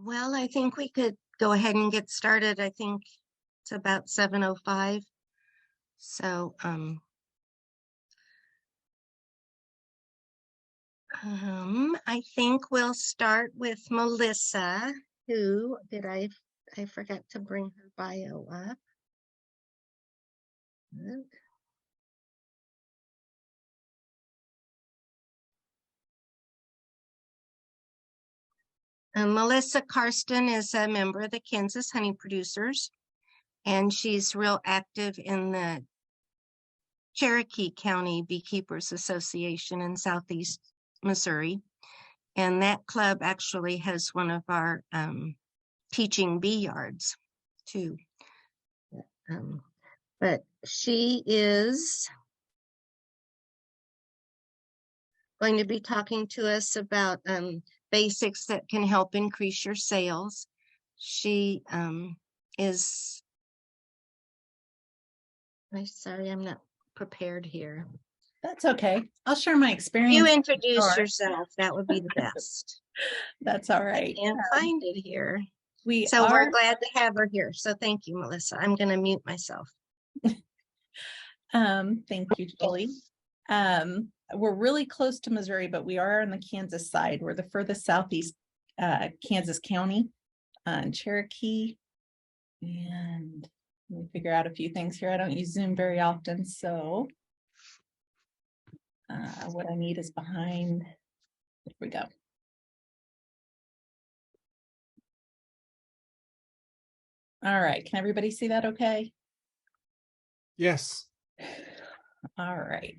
Well, I think we could go ahead and get started. I think it's about 7:05. So, I think we'll start with Melissa, who did I forgot to bring her bio up. Melissa Karsten is a member of the Kansas Honey Producers, and she's real active in the Cherokee County Beekeepers Association in Southeast Missouri. And that club actually has one of our teaching bee yards too. But she is going to be talking to us about basics that can help increase your sales. She is, I'm sorry, I'm not prepared here. That's okay. I'll share my experience. You introduce yourself. That would be the best. That's all right. I can't find it here. We're glad to have her here. So thank you, Melissa. I'm going to mute myself. Thank you, Julie. We're really close to Missouri, but we are on the Kansas side. We're the furthest southeast Kansas County in Cherokee. And let me figure out a few things here. I don't use Zoom very often, so what I need is behind. There we go. All right, can everybody see that okay? Yes. All right,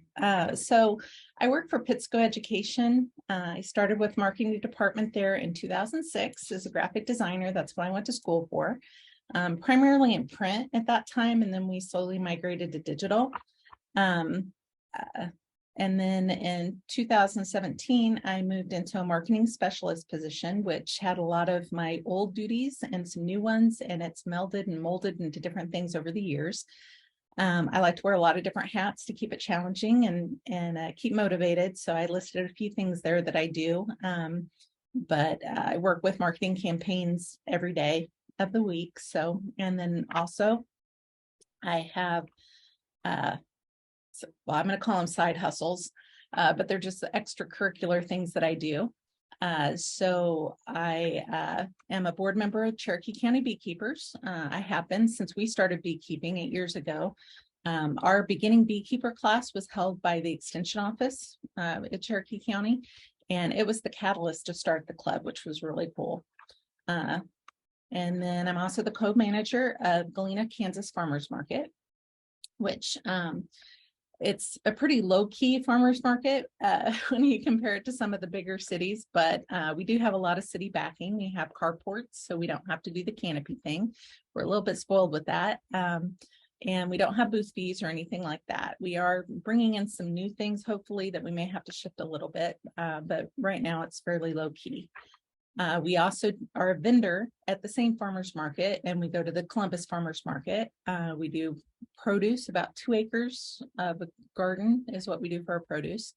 so I work for Pittsco Education. I started with marketing department there in 2006 as a graphic designer. That's what I went to school for, primarily in print at that time, and then we slowly migrated to digital. And then in 2017, I moved into a marketing specialist position, which had a lot of my old duties and some new ones, and it's melded and molded into different things over the years. I like to wear a lot of different hats to keep it challenging and keep motivated. So I listed a few things there that I do, but I work with marketing campaigns every day of the week. So, and then also I have, well, I'm going to call them side hustles, but they're just the extracurricular things that I do. So I am a board member of Cherokee County Beekeepers. I have been since we started beekeeping 8 years ago. Our beginning beekeeper class was held by the Extension Office at Cherokee County, and it was the catalyst to start the club, which was really cool. And then I'm also the co-manager of Galena, Kansas Farmers Market, which it's a pretty low-key farmers market when you compare it to some of the bigger cities, but we do have a lot of city backing. We have carports, so we don't have to do the canopy thing. We're a little bit spoiled with that. And we don't have booth fees or anything like that. We are bringing in some new things, hopefully, that we may have to shift a little bit, but right now it's fairly low-key. We also are a vendor at the same farmers market, and we go to the Columbus Farmers Market. We do produce, about 2 acres of a garden is what we do for our produce.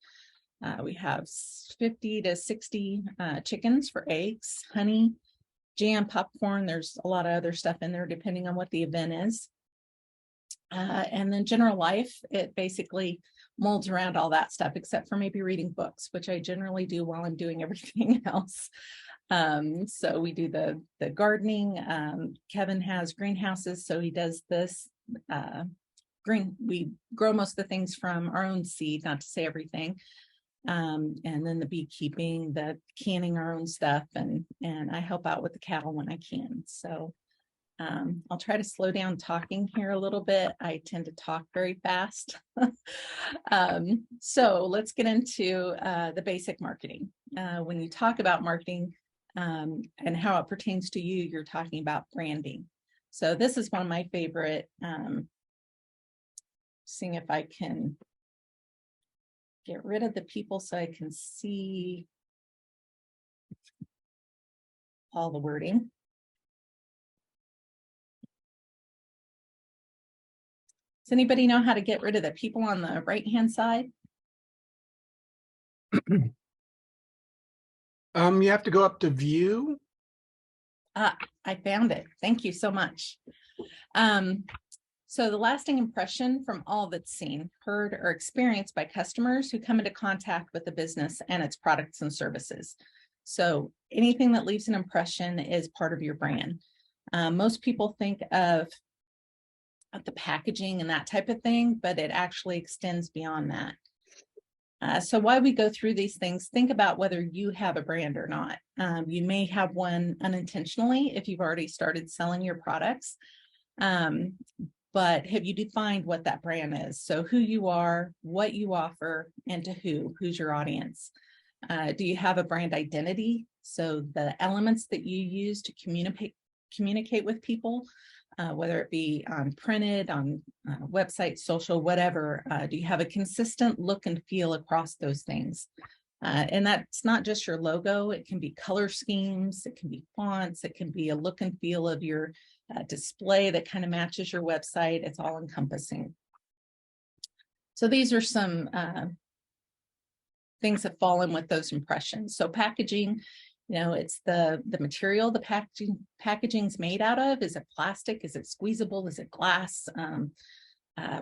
We have 50 to 60 chickens for eggs, honey, jam, popcorn. There's a lot of other stuff in there depending on what the event is. And then general life, it basically molds around all that stuff, except for maybe reading books, which I generally do while I'm doing everything else. So we do the gardening. Kevin has greenhouses, so he does this we grow most of the things from our own seed, not to say everything. And then the beekeeping, the canning our own stuff, and I help out with the cattle when I can. So I'll try to slow down talking here a little bit. I tend to talk very fast. So let's get into the basic marketing. When you talk about marketing, and how it pertains to you, you're talking about branding. So this is one of my favorite, seeing if I can get rid of the people so I can see all the wording. Does anybody know how to get rid of the people on the right-hand side? You have to go up to view I found it. Thank you so much. So the lasting impression from all that's seen, heard, or experienced by customers who come into contact with the business and its products and services. So anything that leaves an impression is part of your brand. Most people think of the packaging and that type of thing, but it actually extends beyond that. So while we go through these things, think about whether you have a brand or not. You may have one unintentionally if you've already started selling your products. But have you defined what that brand is? So who you are, what you offer, and to who's your audience? Do you have a brand identity? So the elements that you use to communicate with people, whether it be on printed, on website, social, whatever, do you have a consistent look and feel across those things? And that's not just your logo. It can be color schemes, it can be fonts, it can be a look and feel of your display that kind of matches your website. It's all encompassing. So these are some things that fall in with those impressions. So packaging, it's the material the packaging's made out of. Is it plastic? Is it squeezable? Is it glass?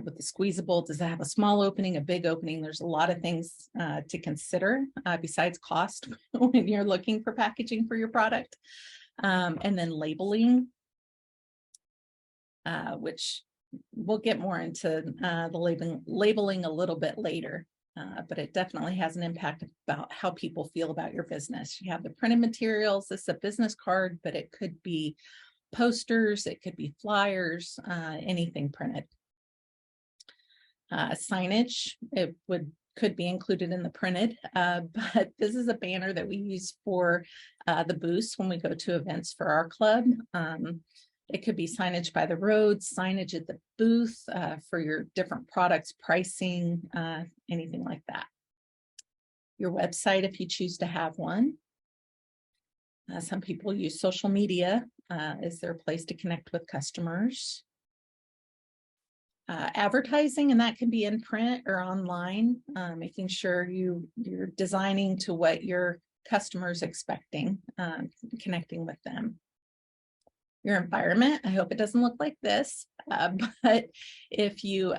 With the squeezable, does it have a small opening, a big opening? There's a lot of things to consider besides cost when you're looking for packaging for your product. And then labeling, which we'll get more into the labeling a little bit later. But it definitely has an impact about how people feel about your business. You have the printed materials. This is a business card, but it could be posters, it could be flyers, anything printed. Signage, it could be included in the printed, but this is a banner that we use for the booths when we go to events for our club. It could be signage by the road, signage at the booth for your different products, pricing, anything like that. Your website, if you choose to have one. Some people use social media. Is there a place to connect with customers? Advertising, and that can be in print or online, making sure you're designing to what your customers expecting, connecting with them. Your environment, I hope it doesn't look like this, but if you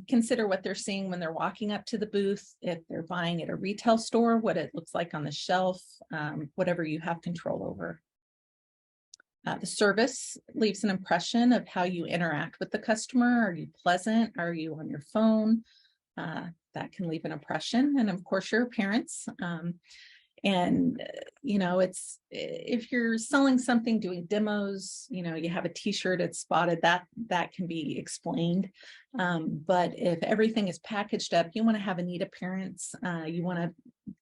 consider what they're seeing when they're walking up to the booth, if they're buying at a retail store, what it looks like on the shelf, whatever you have control over. The service leaves an impression of how you interact with the customer. Are you pleasant? Are you on your phone? That can leave an impression. And of course, your appearance. It's if you're selling something, doing demos, you have a t-shirt, it's spotted, that can be explained. But if everything is packaged up, you want to have a neat appearance. You want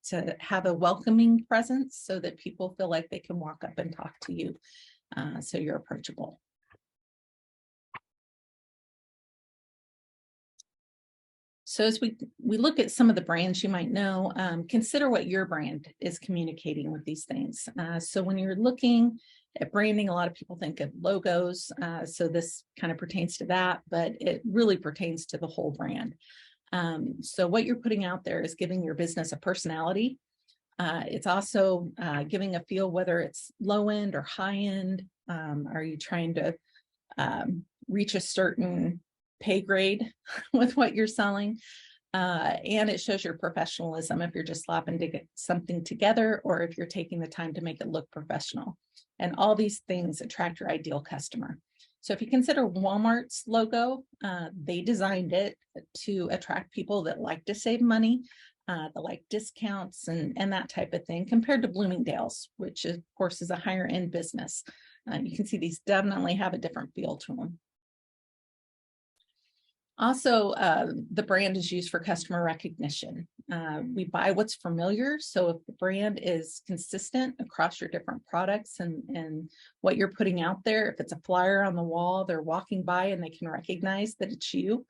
to have a welcoming presence so that people feel like they can walk up and talk to you. So you're approachable. So as we look at some of the brands you might know, consider what your brand is communicating with these things. So when you're looking at branding, a lot of people think of logos. So this kind of pertains to that, but it really pertains to the whole brand. So what you're putting out there is giving your business a personality. It's also giving a feel, whether it's low end or high end. Are you trying to reach a certain pay grade with what you're selling? And it shows your professionalism if you're just slapping something together, or if you're taking the time to make it look professional. And all these things attract your ideal customer. So if you consider Walmart's logo, they designed it to attract people that like to save money, that like discounts and that type of thing, compared to Bloomingdale's, which of course is a higher end business. You can see these definitely have a different feel to them. Also, the brand is used for customer recognition. We buy what's familiar. So if the brand is consistent across your different products and what you're putting out there, if it's a flyer on the wall, they're walking by and they can recognize that it's you,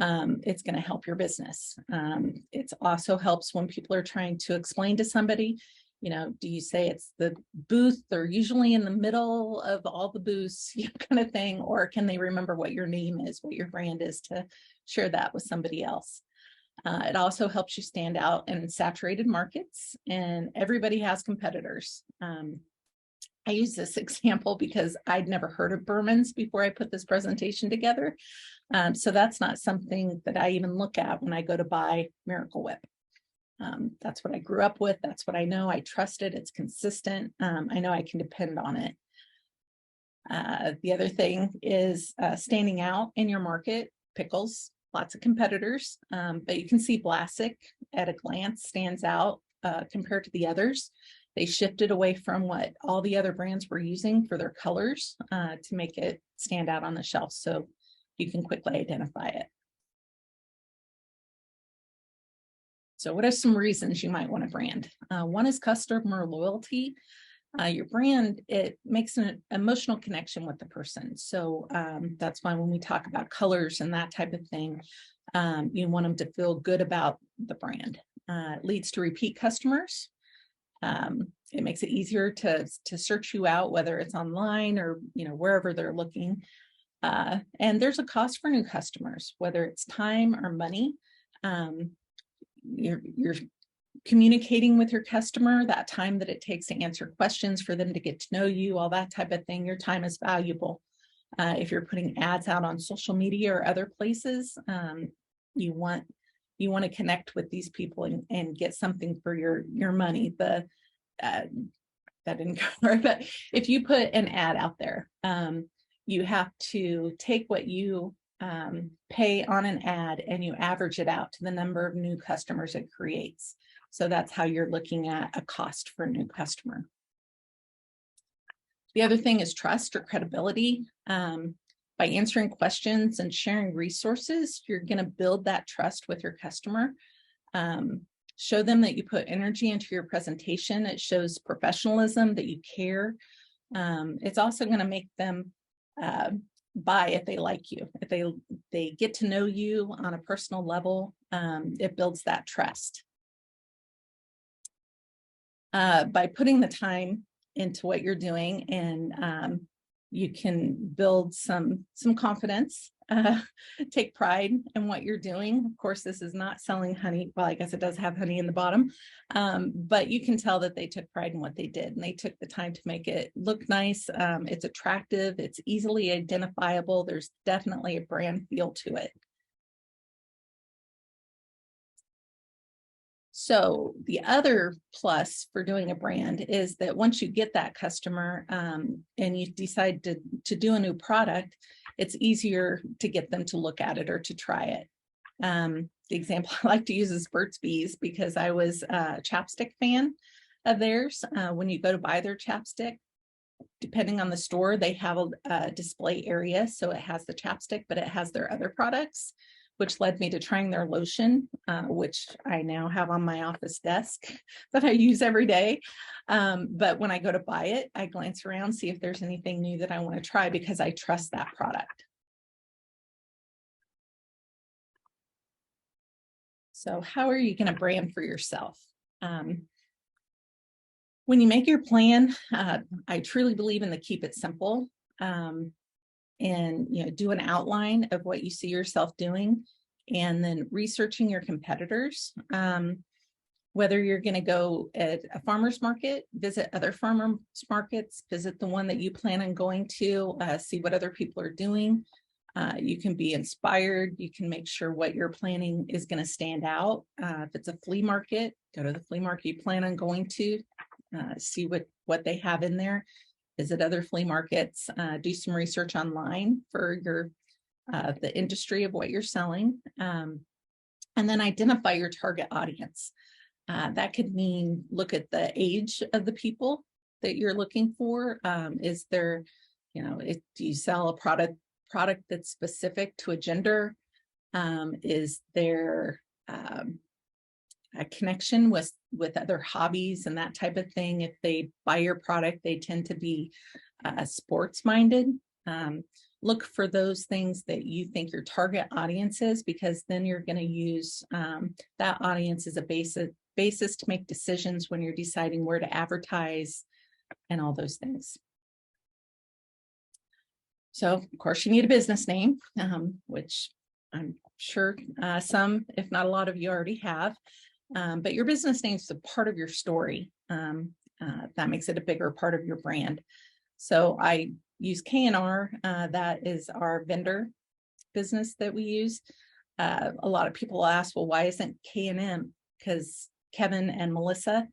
it's going to help your business. It also helps when people are trying to explain to somebody, do you say it's the booth? They're usually in the middle of all the booths, kind of thing, or can they remember what your name is, what your brand is, to share that with somebody else? It also helps you stand out in saturated markets, and everybody has competitors. I use this example because I'd never heard of Berman's before I put this presentation together. So that's not something that I even look at when I go to buy Miracle Whip. That's what I grew up with. That's what I know. I trust it. It's consistent. I know I can depend on it. The other thing is standing out in your market. Pickles, lots of competitors, but you can see Vlasic at a glance stands out compared to the others. They shifted away from what all the other brands were using for their colors to make it stand out on the shelf, so you can quickly identify it. So what are some reasons you might want to brand? One is customer loyalty. Your brand, it makes an emotional connection with the person. So that's why when we talk about colors and that type of thing, you want them to feel good about the brand. It leads to repeat customers. It makes it easier to search you out, whether it's online or wherever they're looking. And there's a cost for new customers, whether it's time or money. You're communicating with your customer, that time that it takes to answer questions, for them to get to know you, all that type of thing. Your time is valuable. If you're putting ads out on social media or other places, you want to connect with these people and get something for your money. That didn't cover, but if you put an ad out there, you have to take what you pay on an ad and you average it out to the number of new customers it creates. So that's how you're looking at a cost for a new customer. The other thing is trust or credibility. By answering questions and sharing resources, you're going to build that trust with your customer. Show them that you put energy into your presentation. It shows professionalism, that you care. It's also going to make them buy if they like you. If they get to know you on a personal level, it builds that trust. By putting the time into what you're doing, and you can build some confidence, take pride in what you're doing. Of course, this is not selling honey. Well, I guess it does have honey in the bottom, but you can tell that they took pride in what they did, and they took the time to make it look nice. It's attractive. It's easily identifiable. There's definitely a brand feel to it. So the other plus for doing a brand is that once you get that customer and you decide to do a new product, it's easier to get them to look at it or to try it. The example I like to use is Burt's Bees, because I was a chapstick fan of theirs. When you go to buy their chapstick, depending on the store, they have a display area. So it has the chapstick, but it has their other products, which led me to trying their lotion, which I now have on my office desk that I use every day. But when I go to buy it, I glance around, see if there's anything new that I want to try, because I trust that product. So how are you going to brand for yourself? When you make your plan, I truly believe in the keep it simple. And do an outline of what you see yourself doing, and then researching your competitors. Whether you're going to go at a farmer's market, visit other farmers markets, visit the one that you plan on going to, see what other people are doing. You can be inspired. You can make sure what you're planning is going to stand out. If it's a flea market, go to the flea market you plan on going to, see what they have in there. Visit other flea markets, do some research online for the industry of what you're selling, and then identify your target audience. That could mean look at the age of the people that you're looking for. Is there, do you sell a product that's specific to a gender? Is there a connection with other hobbies and that type of thing? If they buy your product, they tend to be sports minded. Look for those things that you think your target audience is, because then you're going to use that audience as a basis to make decisions when you're deciding where to advertise and all those things. So of course you need a business name, which I'm sure some, if not a lot of you already have. But your business name is a part of your story. That makes it a bigger part of your brand. So I use K&R. That is our vendor business that we use. A lot of people ask, well, why isn't K&M? Because Kevin and Melissa,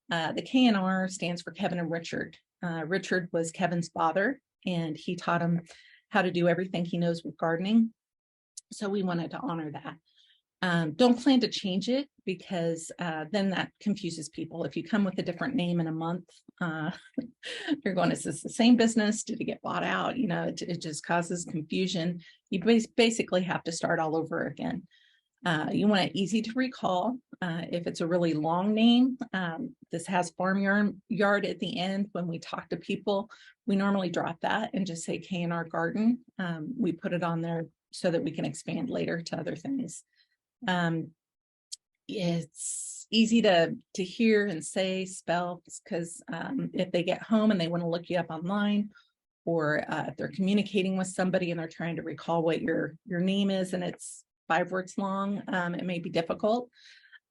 the K&R stands for Kevin and Richard. Richard was Kevin's father, and he taught him how to do everything he knows with gardening. So we wanted to honor that. Don't plan to change it, because then that confuses people. If you come with a different name in a month, you're going, is this the same business? Did it get bought out? You know, it just causes confusion. You basically have to start all over again. You want it easy to recall. If it's a really long name, this has farmyard at the end. When we talk to people, we normally drop that and just say K&R Garden. We put it on there so that we can expand later to other things. It's easy to hear and say, spell, because if they get home and they want to look you up online, or if they're communicating with somebody and they're trying to recall what your name is and it's 5 words long, it may be difficult.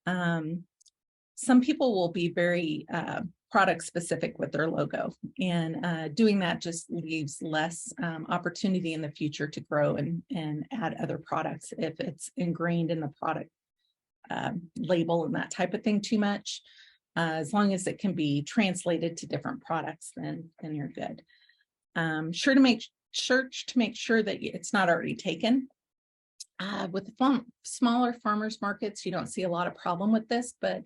Some people will be very product specific with their logo, and doing that just leaves less opportunity in the future to grow and add other products if it's ingrained in the product label and that type of thing too much. As long as it can be translated to different products, then you're good. Sure to make sure that it's not already taken. With the smaller farmers markets, you don't see a lot of problem with this, but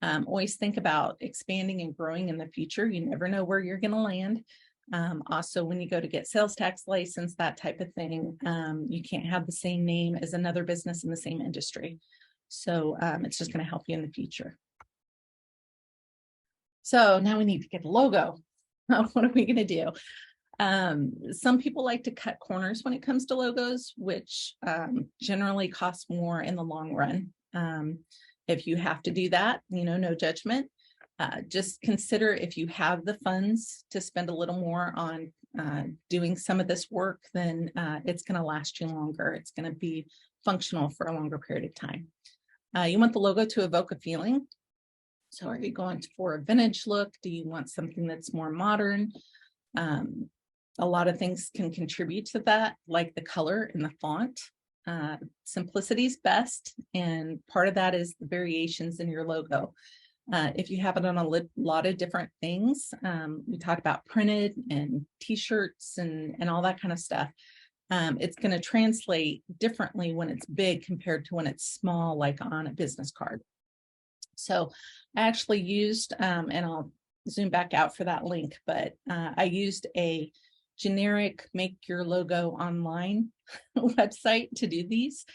always think about expanding and growing in the future. You never know where you're going to land. Also, when you go to get sales tax license, that type of thing, you can't have the same name as another business in the same industry. So it's just going to help you in the future. So now we need to get a logo. What are we going to do? Some people like to cut corners when it comes to logos, which generally costs more in the long run. If you have to do that, no judgment. Just consider, if you have the funds to spend a little more on doing some of this work, then it's going to last you longer. It's going to be functional for a longer period of time. You want the logo to evoke a feeling. So are you going for a vintage look? Do you want something that's more modern? A lot of things can contribute to that, like the color and the font. Simplicity is best, and part of that is the variations in your logo. If you have it on a lot of different things, we talked about printed and t-shirts and all that kind of stuff. It's going to translate differently when it's big compared to when it's small, like on a business card. So I actually used, and I'll zoom back out for that link, but I used a generic make your logo online website to do these.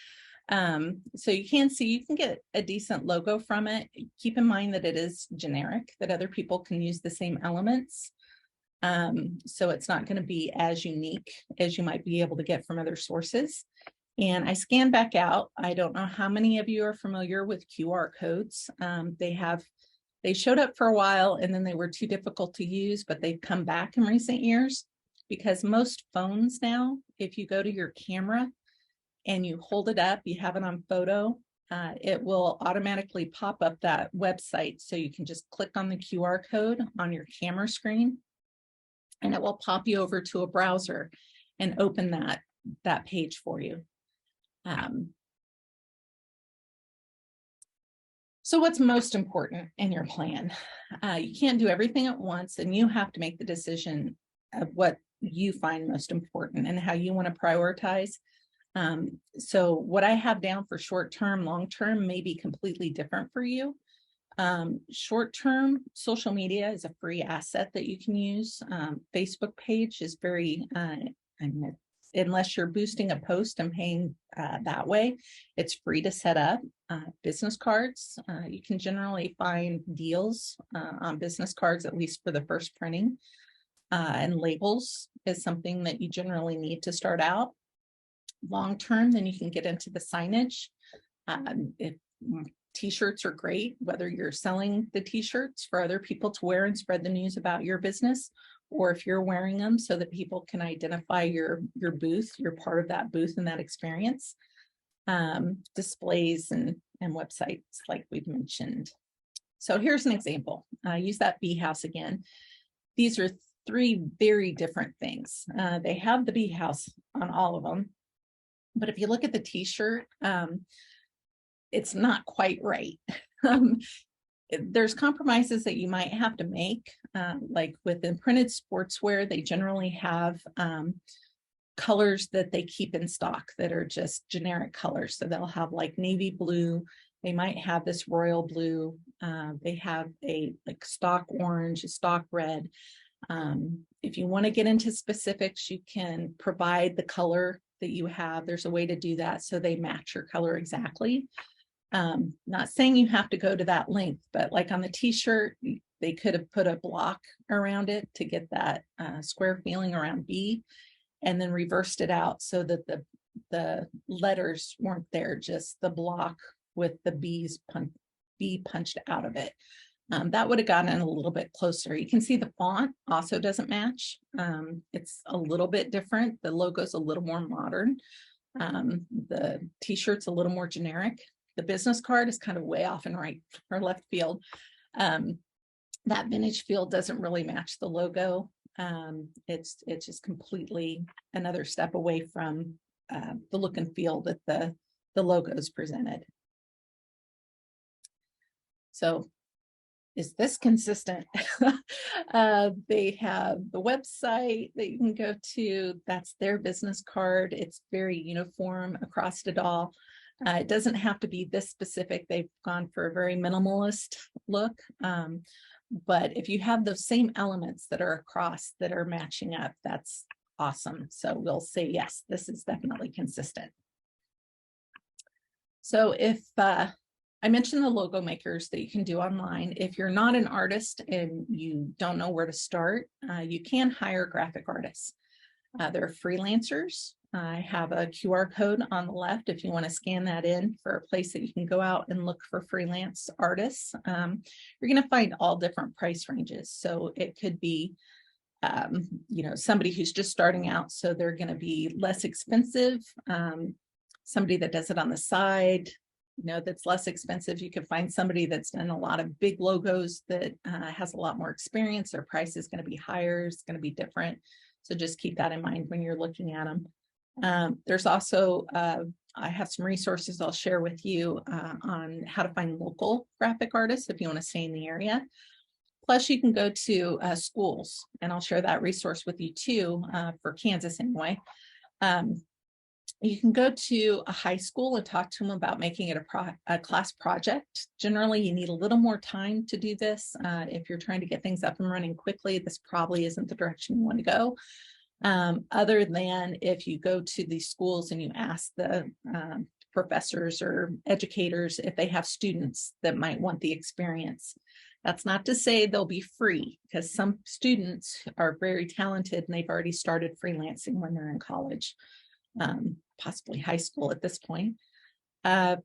So you can get a decent logo from it. Keep in mind that it is generic, that other people can use the same elements. So it's not going to be as unique as you might be able to get from other sources. And I scanned back out. I don't know how many of you are familiar with QR codes. They showed up for a while and then they were too difficult to use, but they've come back in recent years, because most phones now, if you go to your camera and you hold it up, you have it on photo, it will automatically pop up that website. So you can just click on the QR code on your camera screen and it will pop you over to a browser and open that page for you. So what's most important in your plan? You can't do everything at once, and you have to make the decision of what you find most important and how you want to prioritize. So what I have down for short-term, long-term may be completely different for you. Short-term, social media is a free asset that you can use. Facebook page is very, unless you're boosting a post and paying that way, it's free to set up. Business cards, you can generally find deals on business cards, at least for the first printing. And labels is something that you generally need to start out. Long term, then you can get into the signage. If t-shirts are great, whether you're selling the t-shirts for other people to wear and spread the news about your business, or if you're wearing them so that people can identify your booth, you're part of that booth and that experience. Displays and websites, like we've mentioned. So here's an example. Use that bee house again. These are three very different things. They have the bee house on all of them, but if you look at the t-shirt, it's not quite right. There's compromises that you might have to make, like with imprinted sportswear, they generally have colors that they keep in stock that are just generic colors. So they'll have like navy blue, they might have this royal blue, they have a like stock orange, a stock red. If you want to get into specifics, you can provide the color that you have. There's a way to do that so they match your color exactly. Not saying you have to go to that length, but like on the t-shirt, they could have put a block around it to get that square feeling around B, and then reversed it out so that the letters weren't there, just the block with the B punched out of it. That would have gotten a little bit closer. You can see the font also doesn't match. It's a little bit different. The logo's a little more modern. The t-shirt's a little more generic. The business card is kind of way off and right or left field. That vintage feel doesn't really match the logo. It's just completely another step away from the look and feel that the logo is presented. So is this consistent? They have the website that you can go to. That's their business card. It's very uniform across it all. It doesn't have to be this specific. They've gone for a very minimalist look. But if you have those same elements that are across that are matching up, that's awesome. So we'll say, yes, this is definitely consistent. So if I mentioned the logo makers that you can do online. If you're not an artist and you don't know where to start, you can hire graphic artists. They're freelancers. I have a QR code on the left if you want to scan that in for a place that you can go out and look for freelance artists. You're going to find all different price ranges. So it could be, somebody who's just starting out, so they're going to be less expensive. Somebody that does it on the side, that's less expensive. You can find somebody that's done a lot of big logos that has a lot more experience. Their price is going to be higher. It's going to be different. So just keep that in mind when you're looking at them. There's also, I have some resources I'll share with you on how to find local graphic artists if you want to stay in the area. Plus, you can go to schools, and I'll share that resource with you too, for Kansas anyway. You can go to a high school and talk to them about making it a class project. Generally, you need a little more time to do this. If you're trying to get things up and running quickly, this probably isn't the direction you want to go. Other than if you go to these schools and you ask the professors or educators if they have students that might want the experience. That's not to say they'll be free, because some students are very talented and they've already started freelancing when they're in college. Possibly high school at this point. And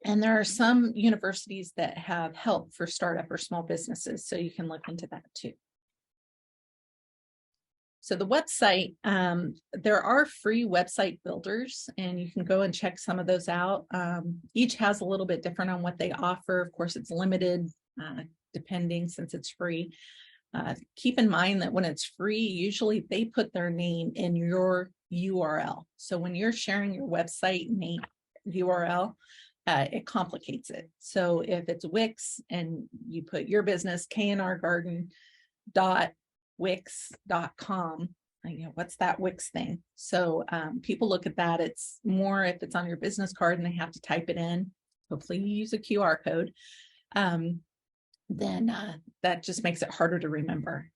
there are some universities that have help for startup or small businesses, so you can look into that too. So the website, there are free website builders, and you can go and check some of those out. Each has a little bit different on what they offer. Of course, it's limited depending, since it's free. Keep in mind that when it's free, usually they put their name in your URL. So when you're sharing your website name URL, it complicates it. So if it's Wix and you put your business knrgarden.wix.com, what's that Wix thing? So people look at that. It's more if it's on your business card and they have to type it in. Hopefully you use a QR code. Then that just makes it harder to remember.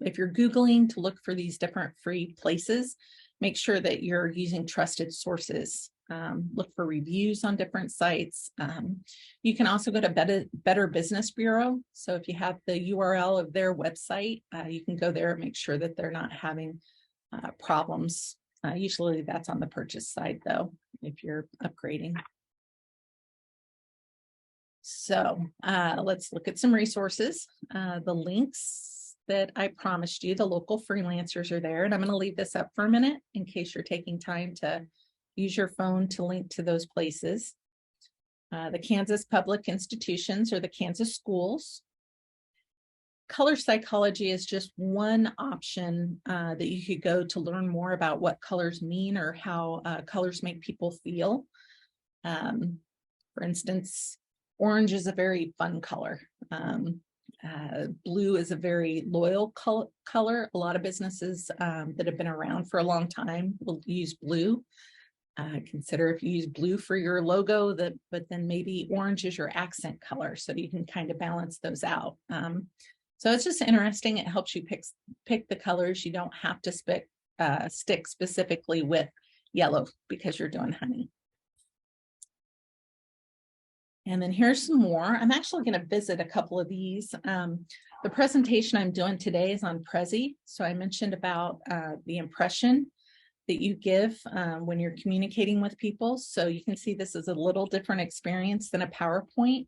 If you're Googling to look for these different free places, make sure that you're using trusted sources. Look for reviews on different sites. You can also go to Better Business Bureau. So if you have the URL of their website, you can go there and make sure that they're not having problems. Usually that's on the purchase side, though, if you're upgrading. So let's look at some resources. The links that I promised you, the local freelancers are there, and I'm going to leave this up for a minute in case you're taking time to use your phone to link to those places. the Kansas public institutions or the Kansas schools. Color psychology is just one option that you could go to learn more about what colors mean or how colors make people feel. For instance, orange is a very fun color. Blue is a very loyal color. A lot of businesses that have been around for a long time will use blue. Consider if you use blue for your logo, but then maybe orange is your accent color, so you can kind of balance those out. So it's just interesting. It helps you pick the colors. You don't have to stick specifically with yellow because you're doing honey. And then here's some more. I'm actually going to visit a couple of these. The presentation I'm doing today is on Prezi. So I mentioned about the impression that you give when you're communicating with people. So you can see this is a little different experience than a PowerPoint.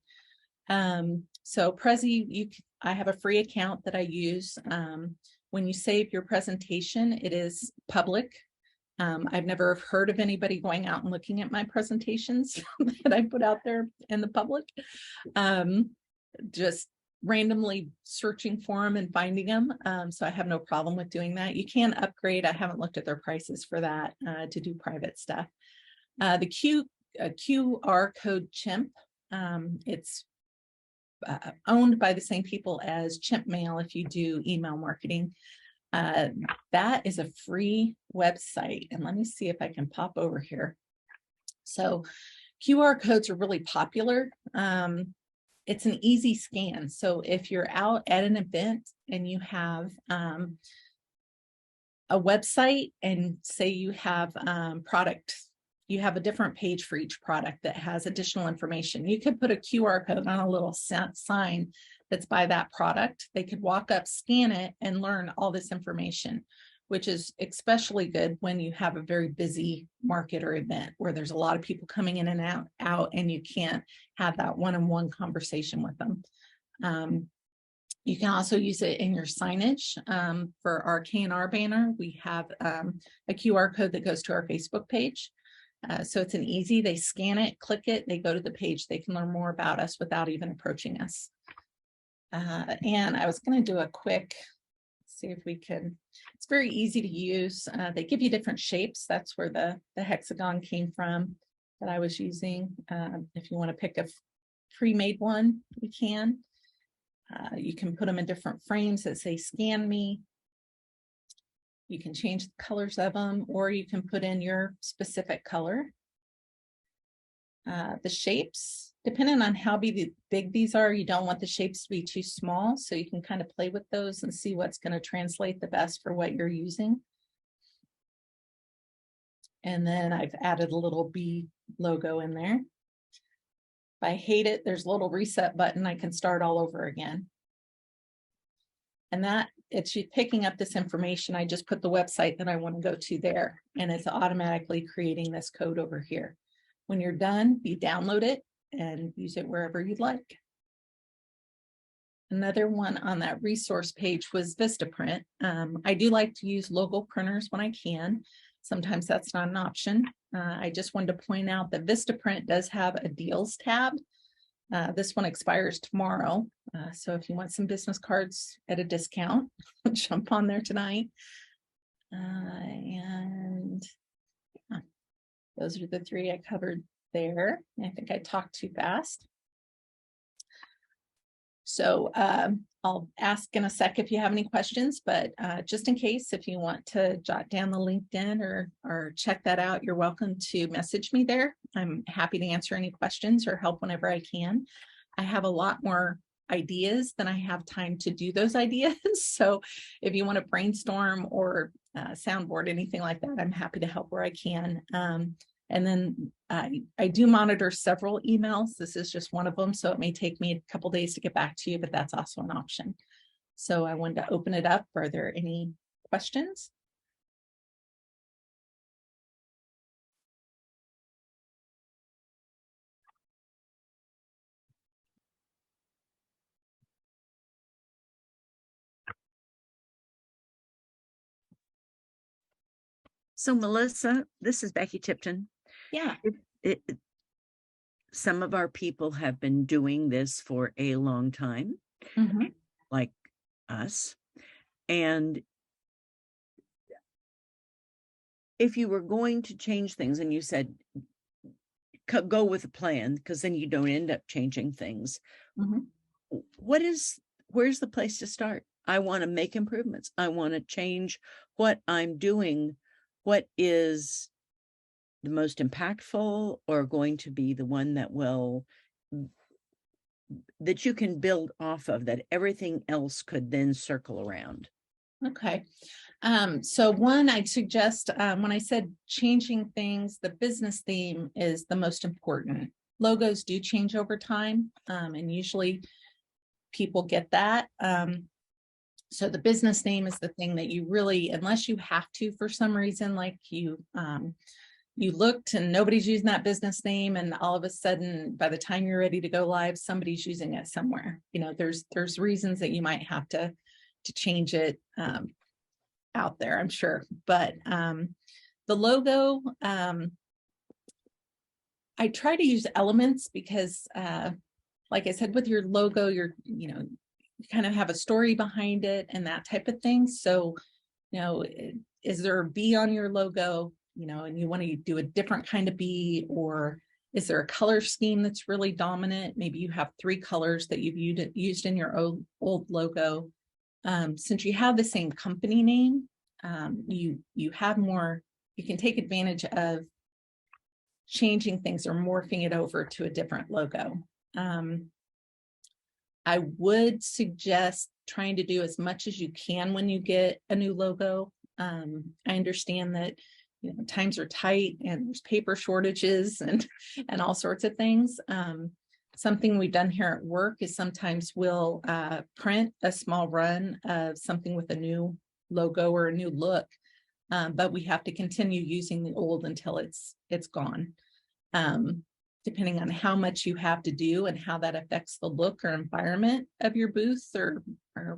So Prezi, I have a free account that I use. When you save your presentation, it is public. I've never heard of anybody going out and looking at my presentations that I put out there in the public. Just randomly searching for them and finding them. So I have no problem with doing that. You can upgrade. I haven't looked at their prices for that to do private stuff. The QR code chimp, it's owned by the same people as Chimp Mail if you do email marketing. That is a free website. And let me see if I can pop over here. So QR codes are really popular. It's an easy scan. So if you're out at an event and you have a website and say you have you have a different page for each product that has additional information. You could put a QR code on a little sign that's by that product. They could walk up, scan it, and learn all this information, which is especially good when you have a very busy market or event where there's a lot of people coming in and out and you can't have that one-on-one conversation with them. You can also use it in your signage. For our K&R banner, we have a QR code that goes to our Facebook page. So it's they scan it, click it, they go to the page, they can learn more about us without even approaching us. And I was going to do a quick, see if we can, it's very easy to use. They give you different shapes. That's where the hexagon came from that I was using. If you want to pick a pre-made one, you can. You can put them in different frames that say scan me. You can change the colors of them, or you can put in your specific color. The shapes, depending on how big these are, you don't want the shapes to be too small, so you can kind of play with those and see what's going to translate the best for what you're using. And then I've added a little bee logo in there. If I hate it, there's a little reset button. I can start all over again. And it's picking up this information. I just put the website that I want to go to there, and it's automatically creating this code over here. When you're done, you download it and use it wherever you'd like. Another one on that resource page was Vistaprint. I do like to use logo printers when I can. Sometimes that's not an option. I just wanted to point out that Vistaprint does have a deals tab. This one expires tomorrow. So if you want some business cards at a discount, jump on there tonight. And those are the three I covered there. I think I talked too fast. So I'll ask in a sec if you have any questions, but just in case, if you want to jot down the LinkedIn or check that out, you're welcome to message me there. I'm happy to answer any questions or help whenever I can. I have a lot more ideas than I have time to do those ideas. So if you want to brainstorm or soundboard, anything like that, I'm happy to help where I can. And then I do monitor several emails. This is just one of them, so it may take me a couple days to get back to you, but that's also an option. So I wanted to open it up. Are there any questions? So Melissa, this is Becky Tipton. Yeah. some of our people have been doing this for a long time, Mhm. like us. And if you were going to change things and you said, go with a plan, because then you don't end up changing things. Mhm. Where's the place to start? I want to make improvements. I want to change what I'm doing. What is the most impactful or going to be the one that you can build off of, that everything else could then circle around? Okay. So one, I'd suggest, when I said changing things, the business theme is the most important. Logos do change over time, and usually people get that. So the business name is the thing that you really, unless you have to for some reason, like you looked and nobody's using that business name, and all of a sudden, by the time you're ready to go live, somebody's using it somewhere. There's reasons that you might have to change it out there, I'm sure. But the logo, I try to use elements because, like I said, with your logo, you kind of have a story behind it and that type of thing. So, is there a bee on your logo, and you want to do a different kind of bee, or is there a color scheme that's really dominant? Maybe you have 3 colors that you've used in your old logo. Since you have the same company name, you have more, you can take advantage of changing things or morphing it over to a different logo. I would suggest trying to do as much as you can when you get a new logo. I understand that times are tight and there's paper shortages and all sorts of things. Something we've done here at work is sometimes we'll print a small run of something with a new logo or a new look, but we have to continue using the old until it's gone. Depending on how much you have to do and how that affects the look or environment of your booth or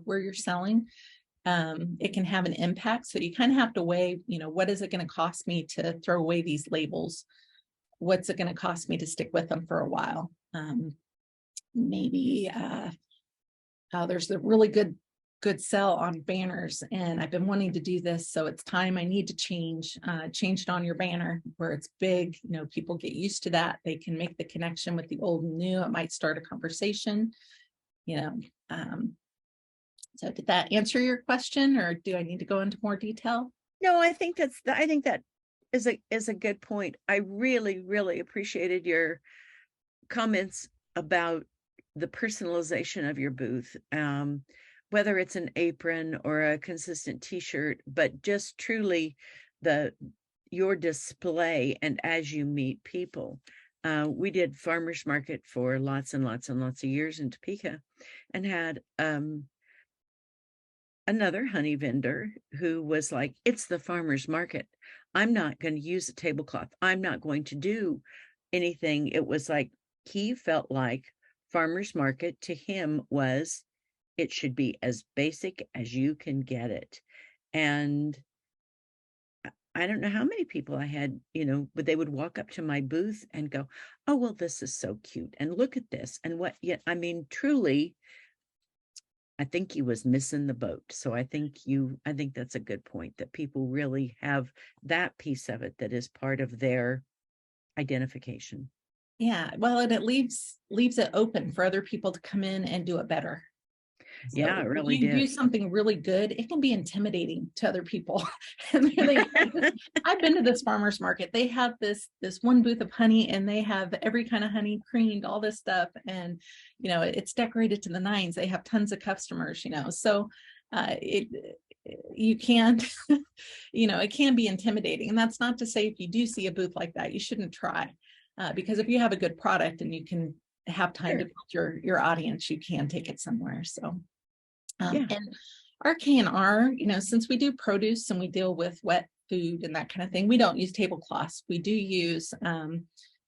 where you're selling, it can have an impact. So you kind of have to weigh, what is it going to cost me to throw away these labels? What's it going to cost me to stick with them for a while? Maybe there's a really good sell on banners, and I've been wanting to do this, so it's time I need to change it on your banner where it's big. People get used to that. They can make the connection with the old and new. It might start a conversation. So did that answer your question, or do I need to go into more detail? No, I think that is a good point. I really, really appreciated your comments about the personalization of your booth, whether it's an apron or a consistent t-shirt, but just truly your display and as you meet people. We did farmers market for lots and lots and lots of years in Topeka, and had another honey vendor who was like, it's the farmers market. I'm not going to use a tablecloth. I'm not going to do anything. It was like, he felt like farmers market to him was, it should be as basic as you can get it. And I don't know how many people I had, but they would walk up to my booth and go, oh, well, this is so cute. And look at this. And truly, I think he was missing the boat. So I think that's a good point, that people really have that piece of it that is part of their identification. Yeah, well, and it leaves it open for other people to come in and do it better. So yeah, it really if you did. do something really good, it can be intimidating to other people. And I've been to this farmers market. They have this one booth of honey, and they have every kind of honey creamed, all this stuff, and it's decorated to the nines. They have tons of customers, so you can't it can be intimidating. And that's not to say if you do see a booth like that, you shouldn't try, because if you have a good product and you can have time to build your audience, you can take it somewhere. So and our K&R, since we do produce and we deal with wet food and that kind of thing, we don't use tablecloths. We do use and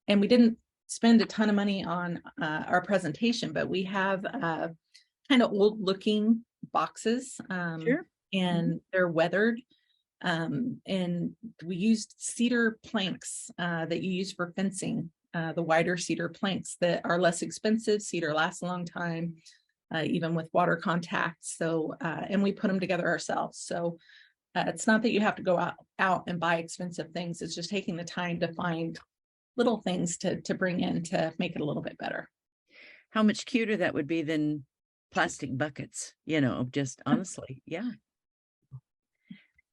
we didn't spend a ton of money on our presentation, but we have kind of old looking boxes, and they're weathered, and we used cedar planks that you use for fencing, the wider cedar planks that are less expensive. Cedar lasts a long time, even with water contact. So, and we put them together ourselves. So it's not that you have to go out and buy expensive things. It's just taking the time to find little things to bring in to make it a little bit better. How much cuter that would be than plastic buckets, just honestly. Yeah.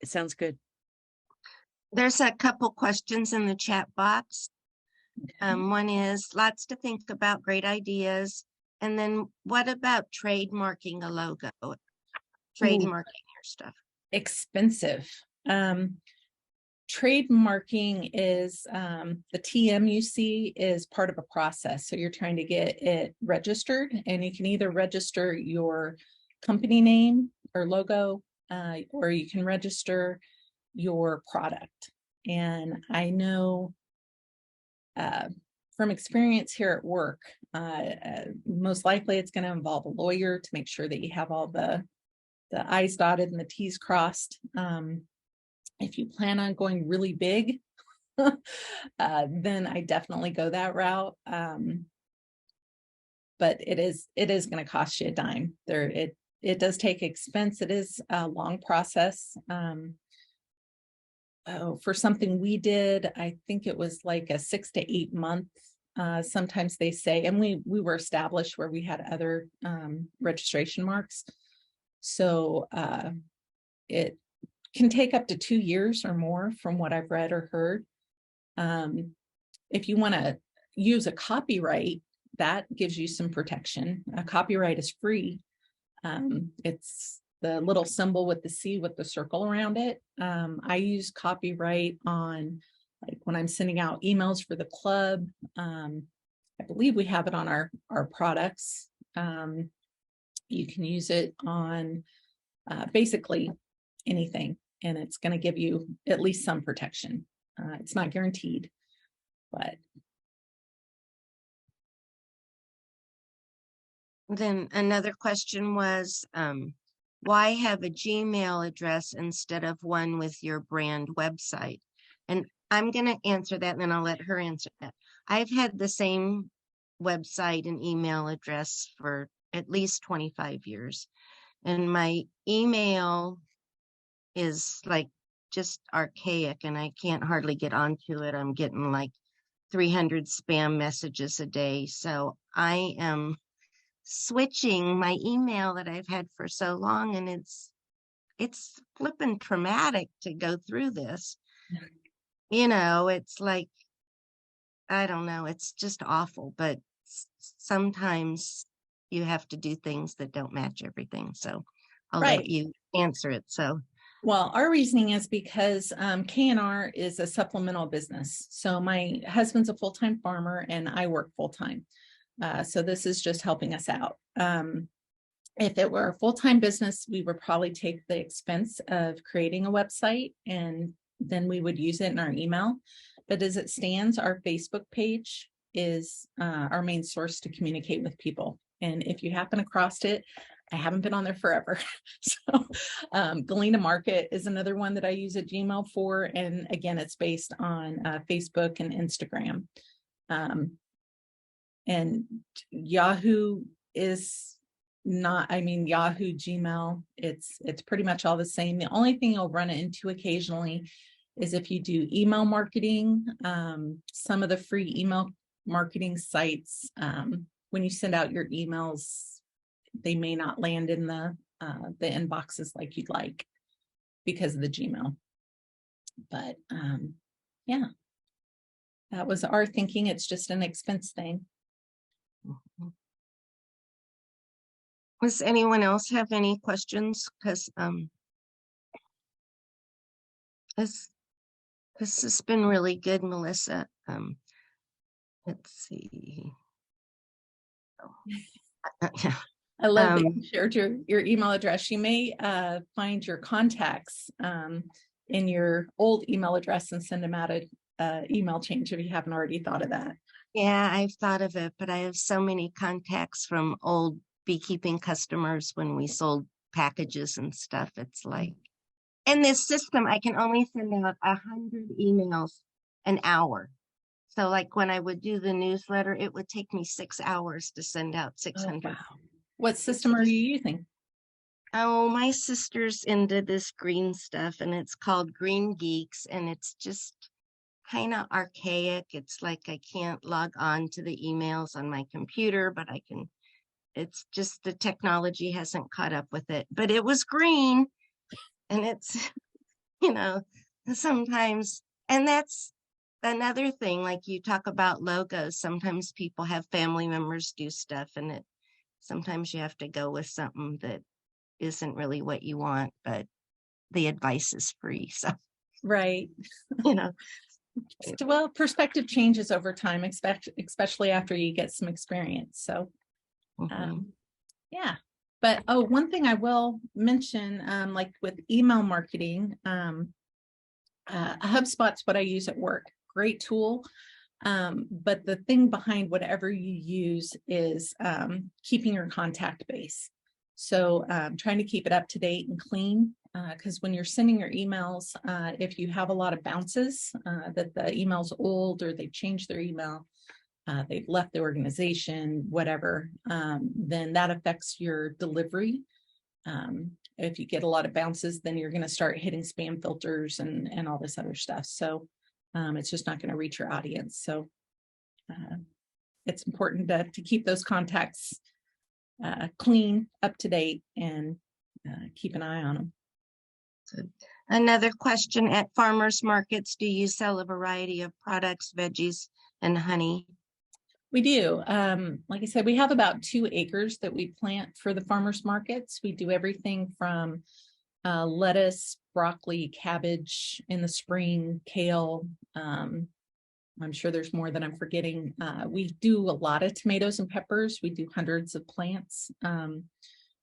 It sounds good. There's a couple questions in the chat box. One is lots to think about, great ideas. And then what about trademarking a logo? Trademarking your stuff. Expensive. Trademarking is the TM you see is part of a process. So you're trying to get it registered, and you can either register your company name or logo, or you can register your product. And I know from experience here at work, most likely it's going to involve a lawyer to make sure that you have all the I's dotted and the T's crossed. If you plan on going really big, then I definitely go that route. But it is going to cost you a dime. It does take expense. It is a long process. For something we did, I think it was like a 6 to 8 month. Sometimes they say, and we were established where we had other registration marks. So it can take up to 2 years or more from what I've read or heard. If you want to use a copyright, that gives you some protection. A copyright is free. It's the little symbol with the C with the circle around it. I use copyright on, like, when I'm sending out emails for the club. I believe we have it on our products. You can use it on basically anything, and it's going to give you at least some protection. It's not guaranteed, but. Then another question was, why have a Gmail address instead of one with your brand website? And I'm going to answer that, and then I'll let her answer that. I've had the same website and email address for at least 25 years. And my email is like just archaic, and I can't hardly get onto it. I'm getting like 300 spam messages a day. So I am switching my email that I've had for so long, and it's flipping traumatic to go through this. It's like, I don't know, it's just awful, but sometimes you have to do things that don't match everything. So I'll let you answer it. So, well, our reasoning is because K&R is a supplemental business. So my husband's a full-time farmer and I work full-time. So this is just helping us out. If it were a full-time business, we would probably take the expense of creating a website, and then we would use it in our email. But as it stands, our Facebook page is our main source to communicate with people. And if you happen across it, I haven't been on there forever. So Galena Market is another one that I use a Gmail for. And again, it's based on Facebook and Instagram. And Yahoo is not, Yahoo, Gmail, it's pretty much all the same. The only thing you'll run into occasionally is if you do email marketing. Some of the free email marketing sites, when you send out your emails, they may not land in the inboxes like you'd like because of the Gmail. But yeah, that was our thinking. It's just an expense thing. Does anyone else have any questions? Because this has been really good, Melissa. Let's see. Yeah. I love that you shared your email address. You may find your contacts in your old email address and send them out an email change if you haven't already thought of that. Yeah, I've thought of it, but I have so many contacts from old beekeeping customers when we sold packages and stuff. It's like, in this system, I can only send out 100 emails an hour. So like when I would do the newsletter, it would take me 6 hours to send out Oh, 600. wow. What system are just- you using? Oh, my sister's into this green stuff and it's called Green Geeks and it's just kind of archaic. It's like I can't log on to the emails on my computer, but I can, it's just the technology hasn't caught up with it. But it was green and it's, you know, sometimes, and that's another thing, like you talk about logos. Sometimes people have family members do stuff and it sometimes you have to go with something that isn't really what you want, but the advice is free. So, Right. you know, Well, perspective changes over time, especially after you get some experience. So, mhm. yeah. But one thing I will mention, like with email marketing, HubSpot's what I use at work. Great tool. But the thing behind whatever you use is keeping your contact base. So trying to keep it up to date and clean, because when you're sending your emails, if you have a lot of bounces, that the email's old or they've changed their email, they've left the organization, whatever, then that affects your delivery. If you get a lot of bounces, then you're going to start hitting spam filters and all this other stuff. So it's just not going to reach your audience. So it's important to keep those contacts clean, up to date, and keep an eye on them. Another question, at farmers markets, do you sell a variety of products, veggies, and honey? We do. Like I said, we have about 2 acres that we plant for the farmers markets. We do everything from lettuce, broccoli, cabbage in the spring, kale. I'm sure there's more that I'm forgetting. We do a lot of tomatoes and peppers. We do hundreds of plants.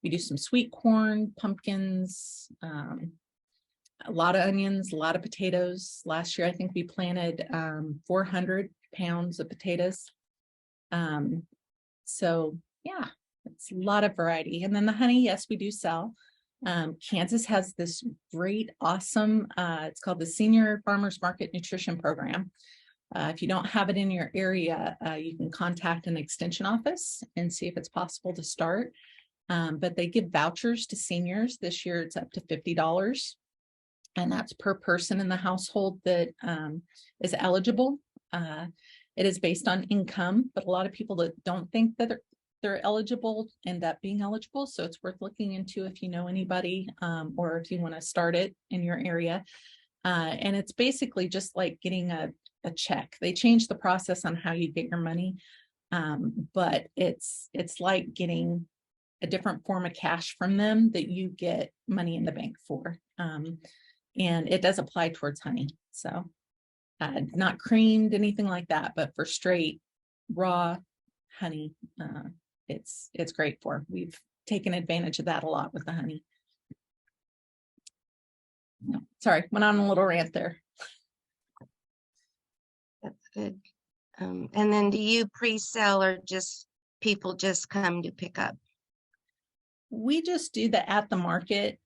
We do some sweet corn, pumpkins, a lot of onions, a lot of potatoes. Last year, I think we planted 400 pounds of potatoes. So yeah, it's a lot of variety. And then the honey, yes, we do sell. Kansas has this great, awesome, it's called the Senior Farmers Market Nutrition Program. If you don't have it in your area, you can contact an extension office and see if it's possible to start. But they give vouchers to seniors. This year it's up to $50. And that's per person in the household that is eligible. It is based on income, but a lot of people that don't think that they're eligible end up being eligible. So it's worth looking into if you know anybody or if you want to start it in your area. And it's basically just like getting a check. They changed the process on how you get your money, but it's like getting a different form of cash from them that you get money in the bank for. And it does apply towards honey. So not creamed, anything like that, but for straight raw honey, it's great for. We've taken advantage of that a lot with the honey. No, sorry, went on a little rant there. That's good. And then do you pre-sell or just people just come to pick up? We just do the at the market.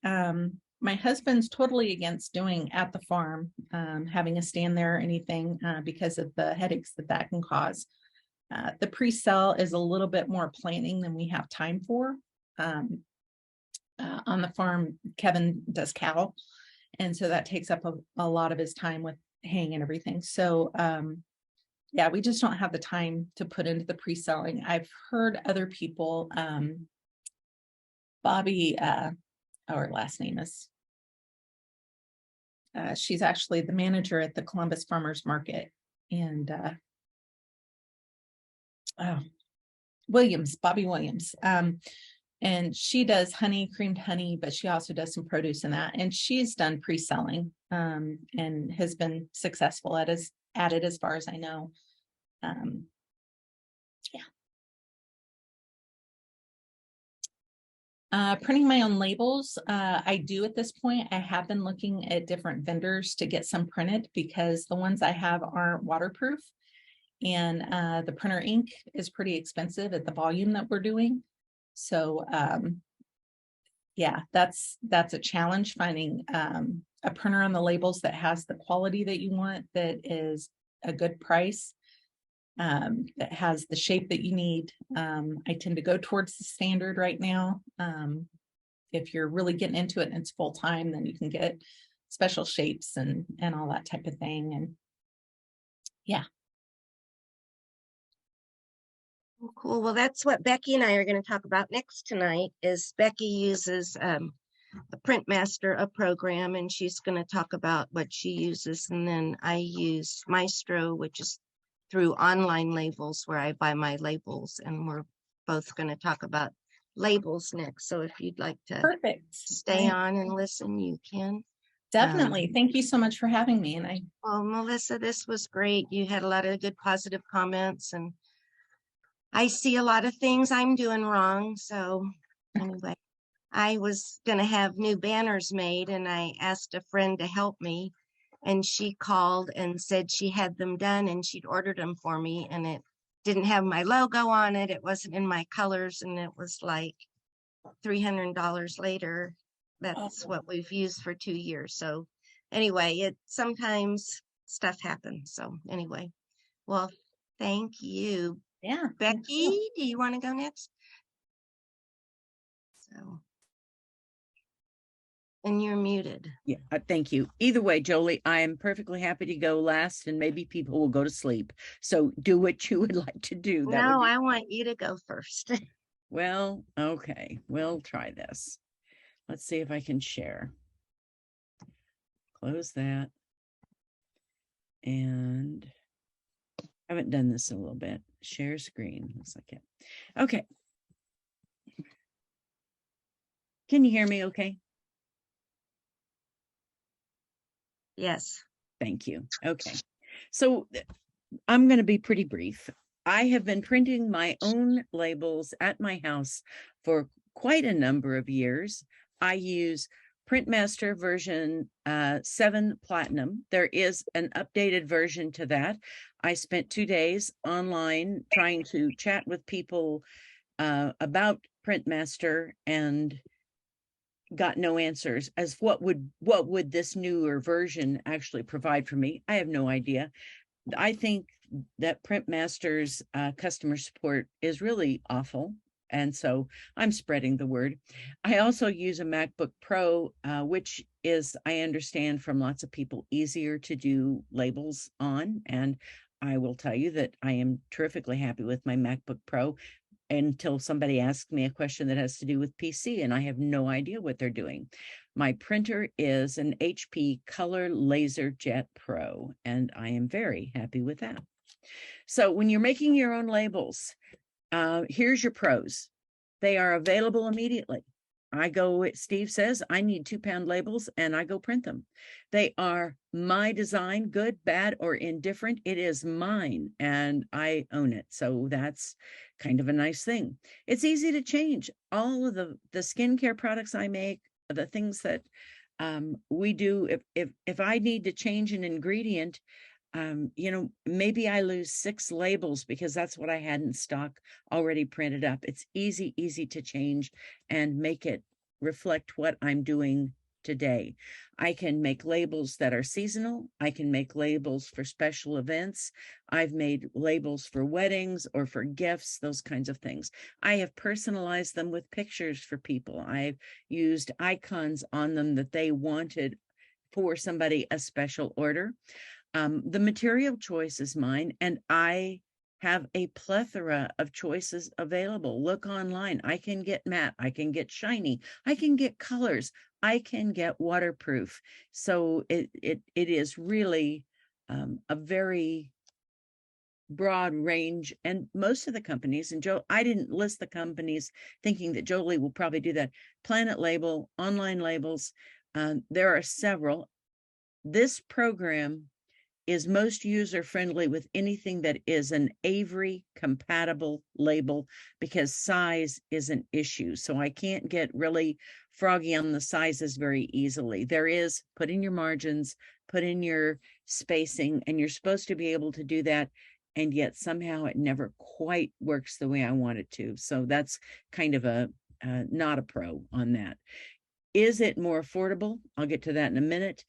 My husband's totally against doing at the farm, having a stand there or anything because of the headaches that can cause. The pre-sell is a little bit more planning than we have time for. On the farm, Kevin does cattle, and so that takes up a lot of his time with haying and everything. So yeah, we just don't have the time to put into the pre-selling. I've heard other people, Bobby, her last name is, she's actually the manager at the Columbus Farmers Market, and Bobby Williams. And she does honey, creamed honey, but she also does some produce in that. And she's done pre-selling and has been successful at it as far as I know. Printing my own labels, I do at this point. I have been looking at different vendors to get some printed because the ones I have aren't waterproof. And the printer ink is pretty expensive at the volume that we're doing. So yeah, that's a challenge, finding a printer on the labels that has the quality that you want, that is a good price. that has the shape that you need. I tend to go towards the standard right now. If you're really getting into it and it's full time, then you can get special shapes and all that type of thing. And yeah. Cool. Well, that's what Becky and I are going to talk about next tonight. Is Becky uses a Printmaster, a program, and she's going to talk about what she uses. And then I use Maestro, which is through online labels where I buy my labels, and we're both going to talk about labels next. So if you'd like to Perfect. stay on and listen, you can. Definitely. Thank you so much for having me. And Well, Melissa, this was great. You had a lot of good positive comments, and I see a lot of things I'm doing wrong. So anyway, I was going to have new banners made, and I asked a friend to help me, and she called and said she had them done and she'd ordered them for me, and it didn't have my logo on it. It wasn't in my colors, and it was like $300 later. That's what we've used for 2 years. So anyway, it sometimes stuff happens. So anyway, well, thank you. yeah. Becky, do you want to go next? So, and you're muted. Yeah, thank you. Either way, Jolie, I am perfectly happy to go last, and maybe people will go to sleep. So do what you would like to do. That No, would be... I want you to go first. Well, okay, we'll try this. Let's see if I can share. Close that. And I haven't done this in a little bit. Share screen. Looks like it. Okay. Can you hear me okay? Yes. Thank you. Okay. So I'm going to be pretty brief. I have been printing my own labels at my house for quite a number of years. I use Printmaster version 7 Platinum. There is an updated version to that. I spent 2 days online trying to chat with people about Printmaster and got no answers as what would this newer version actually provide for me. I have no idea. I think that Printmaster's customer support is really awful, and so I'm spreading the word. I also use a MacBook Pro, which is, I understand from lots of people, easier to do labels on, and I will tell you that I am terrifically happy with my MacBook Pro until somebody asks me a question that has to do with PC, and I have no idea what they're doing. My printer is an HP Color LaserJet Pro, and I am very happy with that. So when you're making your own labels, here's your pros. They are available immediately. I go, Steve says, I need 2-pound labels, and I go print them. They are my design, good, bad, or indifferent. It is mine, and I own it. So that's kind of a nice thing. It's easy to change. All of the skincare products I make, the things that we do, if I need to change an ingredient, maybe I lose 6 labels because that's what I had in stock already printed up. It's easy to change and make it reflect what I'm doing today. I can make labels that are seasonal. I can make labels for special events. I've made labels for weddings or for gifts, those kinds of things. I have personalized them with pictures for people. I've used icons on them that they wanted for somebody, a special order. The material choice is mine, and I have a plethora of choices available. Look online. I can get matte, I can get shiny, I can get colors, I can get waterproof. So it is really a very broad range, and most of the companies, and I didn't list the companies thinking that Jolie will probably do that. Planet Label, Online Labels, there are several. This program is most user-friendly with anything that is an Avery compatible label, because size is an issue. So I can't get really froggy on the sizes very easily. There is, put in your margins, put in your spacing, and you're supposed to be able to do that. And yet somehow it never quite works the way I want it to. So that's kind of a not a pro on that. Is it more affordable? I'll get to that in a minute.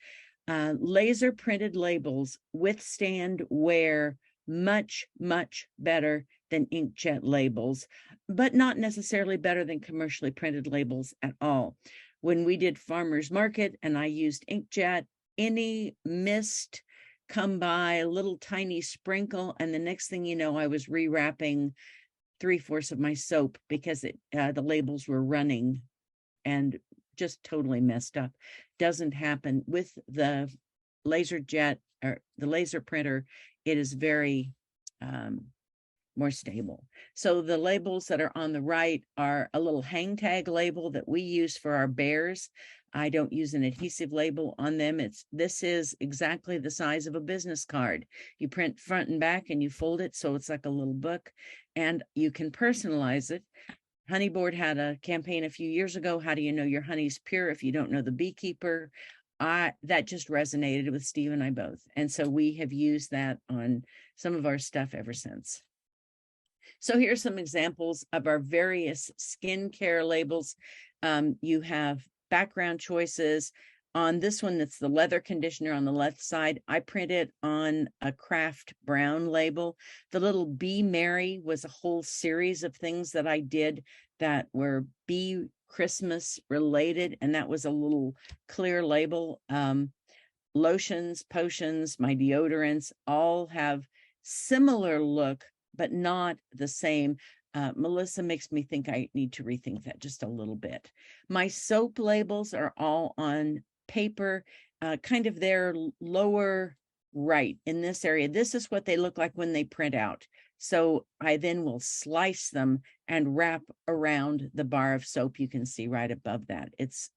Laser printed labels withstand wear much, much better than inkjet labels, but not necessarily better than commercially printed labels at all. When we did farmers market and I used inkjet, any mist come by, a little tiny sprinkle, and the next thing you know, I was rewrapping 3/4 of my soap because the labels were running and just totally messed up. Doesn't happen with the laser jet or the laser printer. It is very more stable. So the labels that are on the right are a little hang tag label that we use for our bears. I don't use an adhesive label on them. This is exactly the size of a business card. You print front and back and you fold it so it's like a little book, and you can personalize it. Honey Board had a campaign a few years ago. How do you know your honey's pure if you don't know the beekeeper? That just resonated with Steve and I both. And so we have used that on some of our stuff ever since. So here's some examples of our various skincare labels. You have background choices. On this one, that's the leather conditioner on the left side. I printed on a craft brown label. The little Be Merry was a whole series of things that I did that were bee Christmas related, and that was a little clear label. Lotions, potions, my deodorants all have similar look, but not the same. Melissa makes me think I need to rethink that just a little bit. My soap labels are all on paper, kind of their lower right in this area. This is what they look like when they print out. So I then will slice them and wrap around the bar of soap. You can see right above that. It's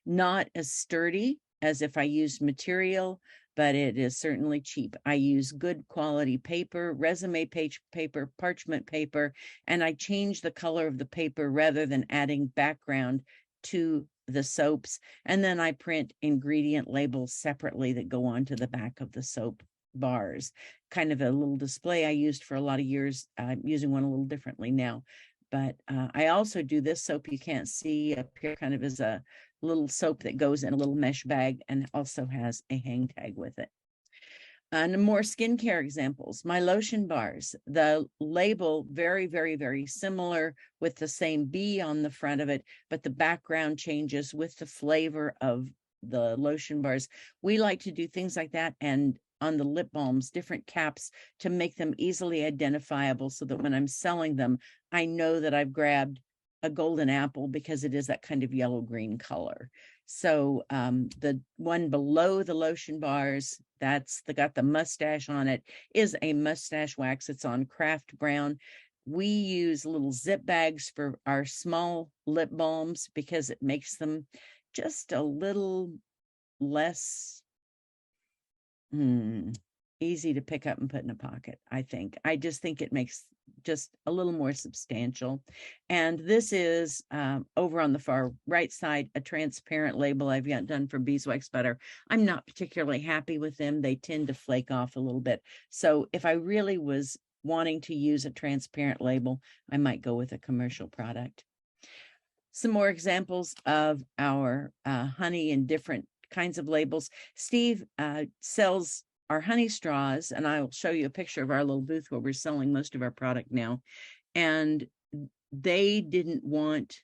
not as sturdy as if I used material, but it is certainly cheap. I use good quality paper, resume page paper, parchment paper, and I change the color of the paper rather than adding background to the soaps. And then I print ingredient labels separately that go onto the back of the soap bars. Kind of a little display I used for a lot of years. I'm using one a little differently now. But I also do this soap you can't see up here, kind of as a little soap that goes in a little mesh bag and also has a hang tag with it. And more skincare examples, my lotion bars, the label very, very, very similar with the same bee on the front of it, but the background changes with the flavor of the lotion bars. We like to do things like that, and on the lip balms, different caps to make them easily identifiable so that when I'm selling them, I know that I've grabbed a golden apple because it is that kind of yellow-green color. So the one below the lotion bars, that's got the mustache on it, is a mustache wax. It's on craft brown. We use little zip bags for our small lip balms because it makes them just a little less easy to pick up and put in a pocket, I think. I just think it makes just a little more substantial. And this is over on the far right side, a transparent label I've got done for beeswax butter. I'm not particularly happy with them. They tend to flake off a little bit. So if I really was wanting to use a transparent label, I might go with a commercial product. Some more examples of our honey and different kinds of labels. Steve sells our honey straws, and I will show you a picture of our little booth where we're selling most of our product now. And they didn't want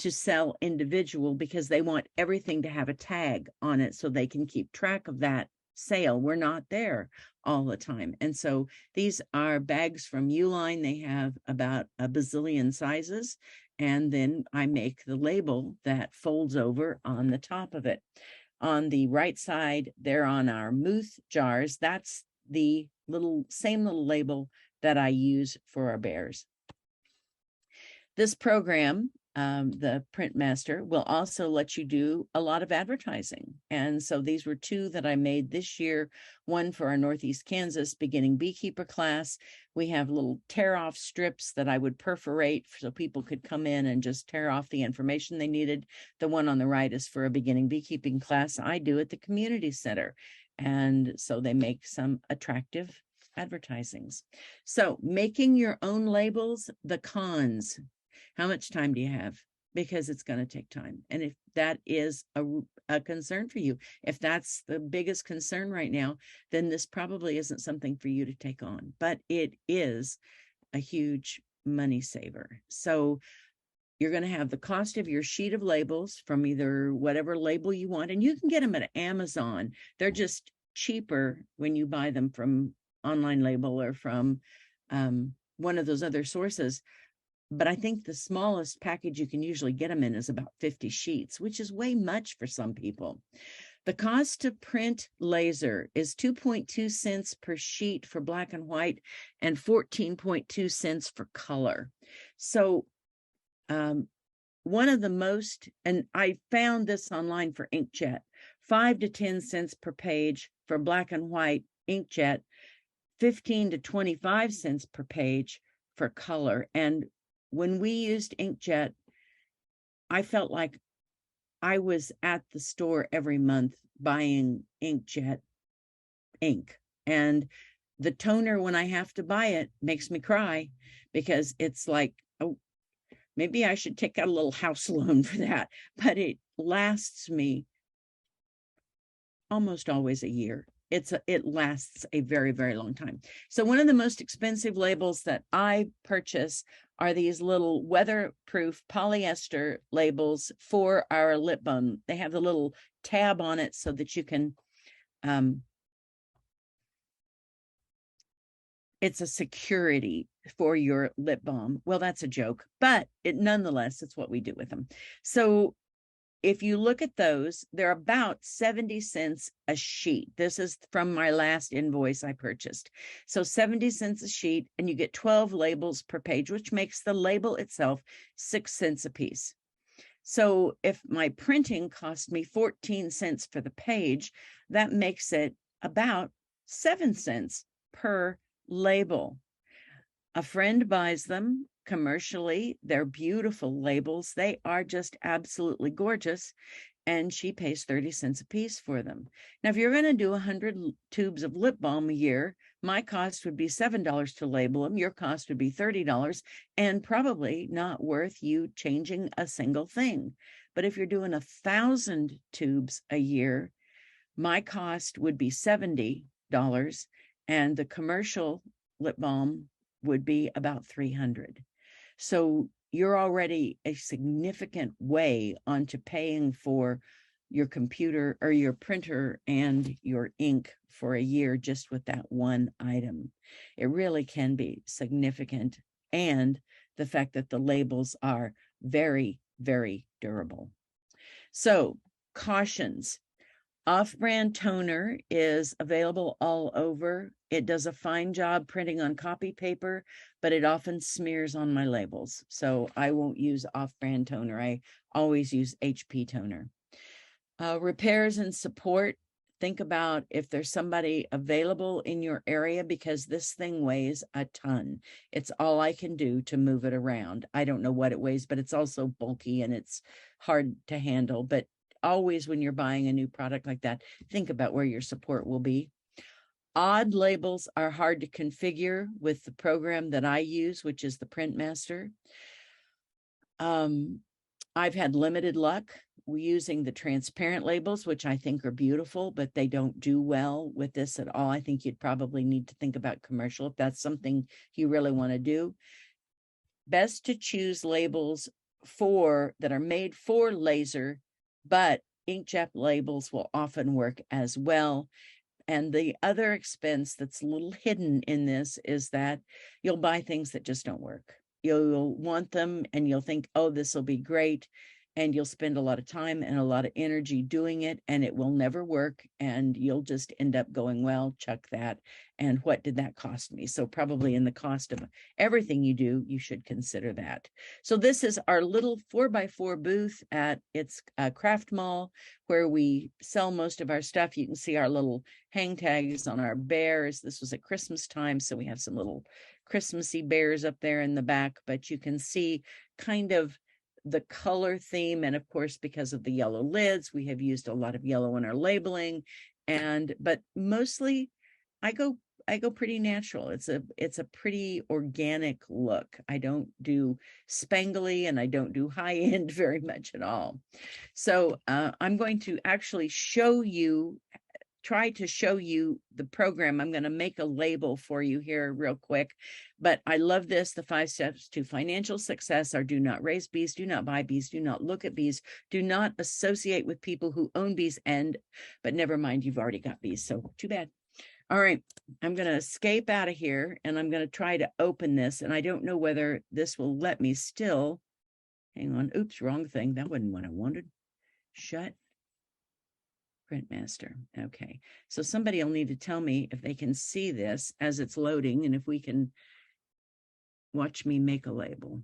to sell individual because they want everything to have a tag on it so they can keep track of that sale. We're not there all the time. And so these are bags from Uline. They have about a bazillion sizes. And then I make the label that folds over on the top of it. On the right side, they're on our Muth jars. That's the same little label that I use for our bears. This program, the Print Master, will also let you do a lot of advertising. And so these were two that I made this year, one for our Northeast Kansas beginning beekeeper class. We have little tear off strips that I would perforate so people could come in and just tear off the information they needed. The one on the right is for a beginning beekeeping class I do at the community center. And so they make some attractive advertisings. So making your own labels, the cons. How much time do you have? because it's going to take time. And if that is a concern for you, if that's the biggest concern right now, then this probably isn't something for you to take on, but it is a huge money saver. So you're going to have the cost of your sheet of labels from either whatever label you want, and you can get them at Amazon. They're just cheaper when you buy them from Online Label or from one of those other sources. But I think the smallest package you can usually get them in is about 50 sheets, which is way much for some people. The cost to print laser is 2.2 cents per sheet for black and white and 14.2 cents for color. So one of the most, and I found this online for inkjet, 5 to 10 cents per page for black and white inkjet, 15 to 25 cents per page for color. And when we used inkjet, I felt like I was at the store every month buying inkjet ink. And the toner, when I have to buy it, makes me cry, because it's like, oh, maybe I should take out a little house loan for that. But it lasts me almost always a year. It lasts a very, very long time. So one of the most expensive labels that I purchase are these little weatherproof polyester labels for our lip balm. They have the little tab on it so that you can, it's a security for your lip balm. Well, that's a joke, but nonetheless, it's what we do with them. So if you look at those, they're about 70 cents a sheet. This is from my last invoice I purchased. So 70 cents a sheet, and you get 12 labels per page, which makes the label itself 6 cents a piece. So if my printing cost me 14 cents for the page, that makes it about 7 cents per label. A friend buys them commercially. They're beautiful labels. They are just absolutely gorgeous. And she pays 30 cents a piece for them. Now, if you're going to do 100 tubes of lip balm a year, my cost would be $7 to label them. Your cost would be $30, and probably not worth you changing a single thing. But if you're doing 1,000 tubes a year, my cost would be $70, and the commercial lip balm would be about $300. So you're already a significant way onto paying for your computer or your printer and your ink for a year just with that one item. It really can be significant. And the fact that the labels are very, very durable. So cautions. Off-brand toner is available all over. It does a fine job printing on copy paper, but it often smears on my labels. So I won't use off-brand toner. I always use HP toner. Repairs and support. Think about if there's somebody available in your area, because this thing weighs a ton. It's all I can do to move it around. I don't know what it weighs, but it's also bulky and it's hard to handle. But always when you're buying a new product like that, think about where your support will be. Odd labels are hard to configure with the program that I use, which is the Printmaster. I've had limited luck using the transparent labels, which I think are beautiful, but they don't do well with this at all. I think you'd probably need to think about commercial if that's something you really want to do. Best to choose labels that are made for laser, but inkjet labels will often work as well. And the other expense that's a little hidden in this is that you'll buy things that just don't work. You'll want them and you'll think, oh, this will be great. And you'll spend a lot of time and a lot of energy doing it, and it will never work. And you'll just end up going, well, chuck that. And what did that cost me? So probably in the cost of everything you do, you should consider that. So this is our little 4x4 booth at its craft mall where we sell most of our stuff. You can see our little hang tags on our bears. This was at Christmas time, so we have some little Christmassy bears up there in the back, but you can see kind of the color theme. And of course, because of the yellow lids, we have used a lot of yellow in our labeling. But mostly I go go pretty natural. It's a pretty organic look. I don't do spangly and I don't do high end very much at all. So I'm going to actually try to show you the program. I'm going to make a label for you here real quick, but I love this. The 5 steps to financial success are: do not raise bees, do not buy bees, do not look at bees, do not associate with people who own bees, but never mind, you've already got bees, so too bad. All right, I'm going to escape out of here and I'm going to try to open this, and I don't know whether this will let me still. Hang on. Oops, wrong thing. That wasn't what I wanted. Shut. Print master. Okay. So somebody will need to tell me if they can see this as it's loading and if we can watch me make a label.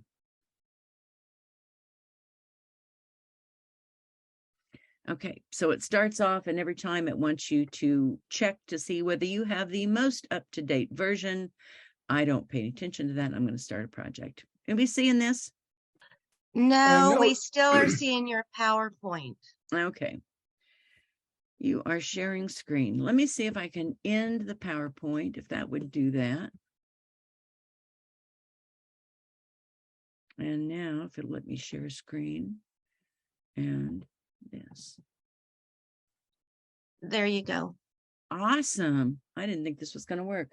Okay, so it starts off, and every time it wants you to check to see whether you have the most up-to-date version. I don't pay attention to that. I'm going to start a project. Are we seeing this? No, no. we still are seeing your PowerPoint. Okay. You are sharing screen. Let me see if I can end the PowerPoint, if that would do that. And now if it'll let me share screen and this. There you go. Awesome. I didn't think this was going to work.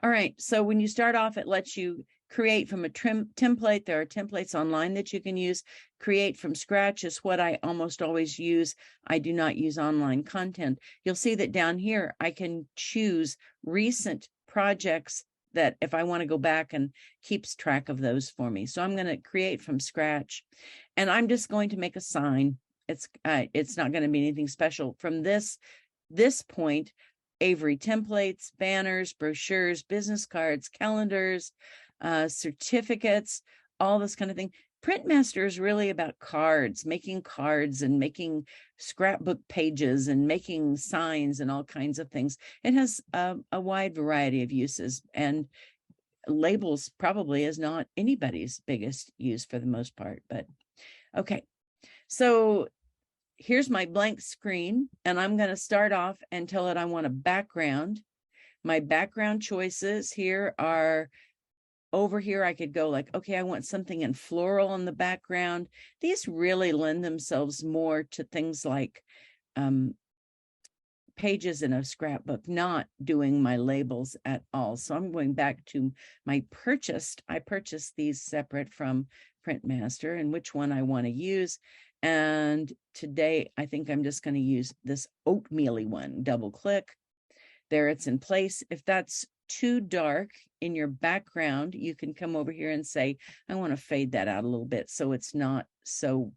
All right. So when you start off, it lets you create from a template. There are templates online that you can use. Create from scratch is what I almost always use. I do not use online content. You'll see that down here, I can choose recent projects that if I want to go back, and keeps track of those for me. So I'm going to create from scratch, and I'm just going to make a sign. It's not going to be anything special. From this point, Avery templates, banners, brochures, business cards, calendars, certificates, all this kind of thing. Printmaster is really about cards, making cards and making scrapbook pages and making signs and all kinds of things. It has a wide variety of uses, and labels probably is not anybody's biggest use for the most part, but okay. So here's my blank screen, and I'm going to start off and tell it I want a background. My background choices here are over here. I could go like, okay, I want something in floral in the background. These really lend themselves more to things like pages in a scrapbook, not doing my labels at all. So I'm going back to I purchased these separate from Printmaster and which one I want to use. And today, I think I'm just going to use this oatmeal-y one. Double click. There, it's in place. If that's too dark in your background, you can come over here and say, I want to fade that out a little bit so it's not so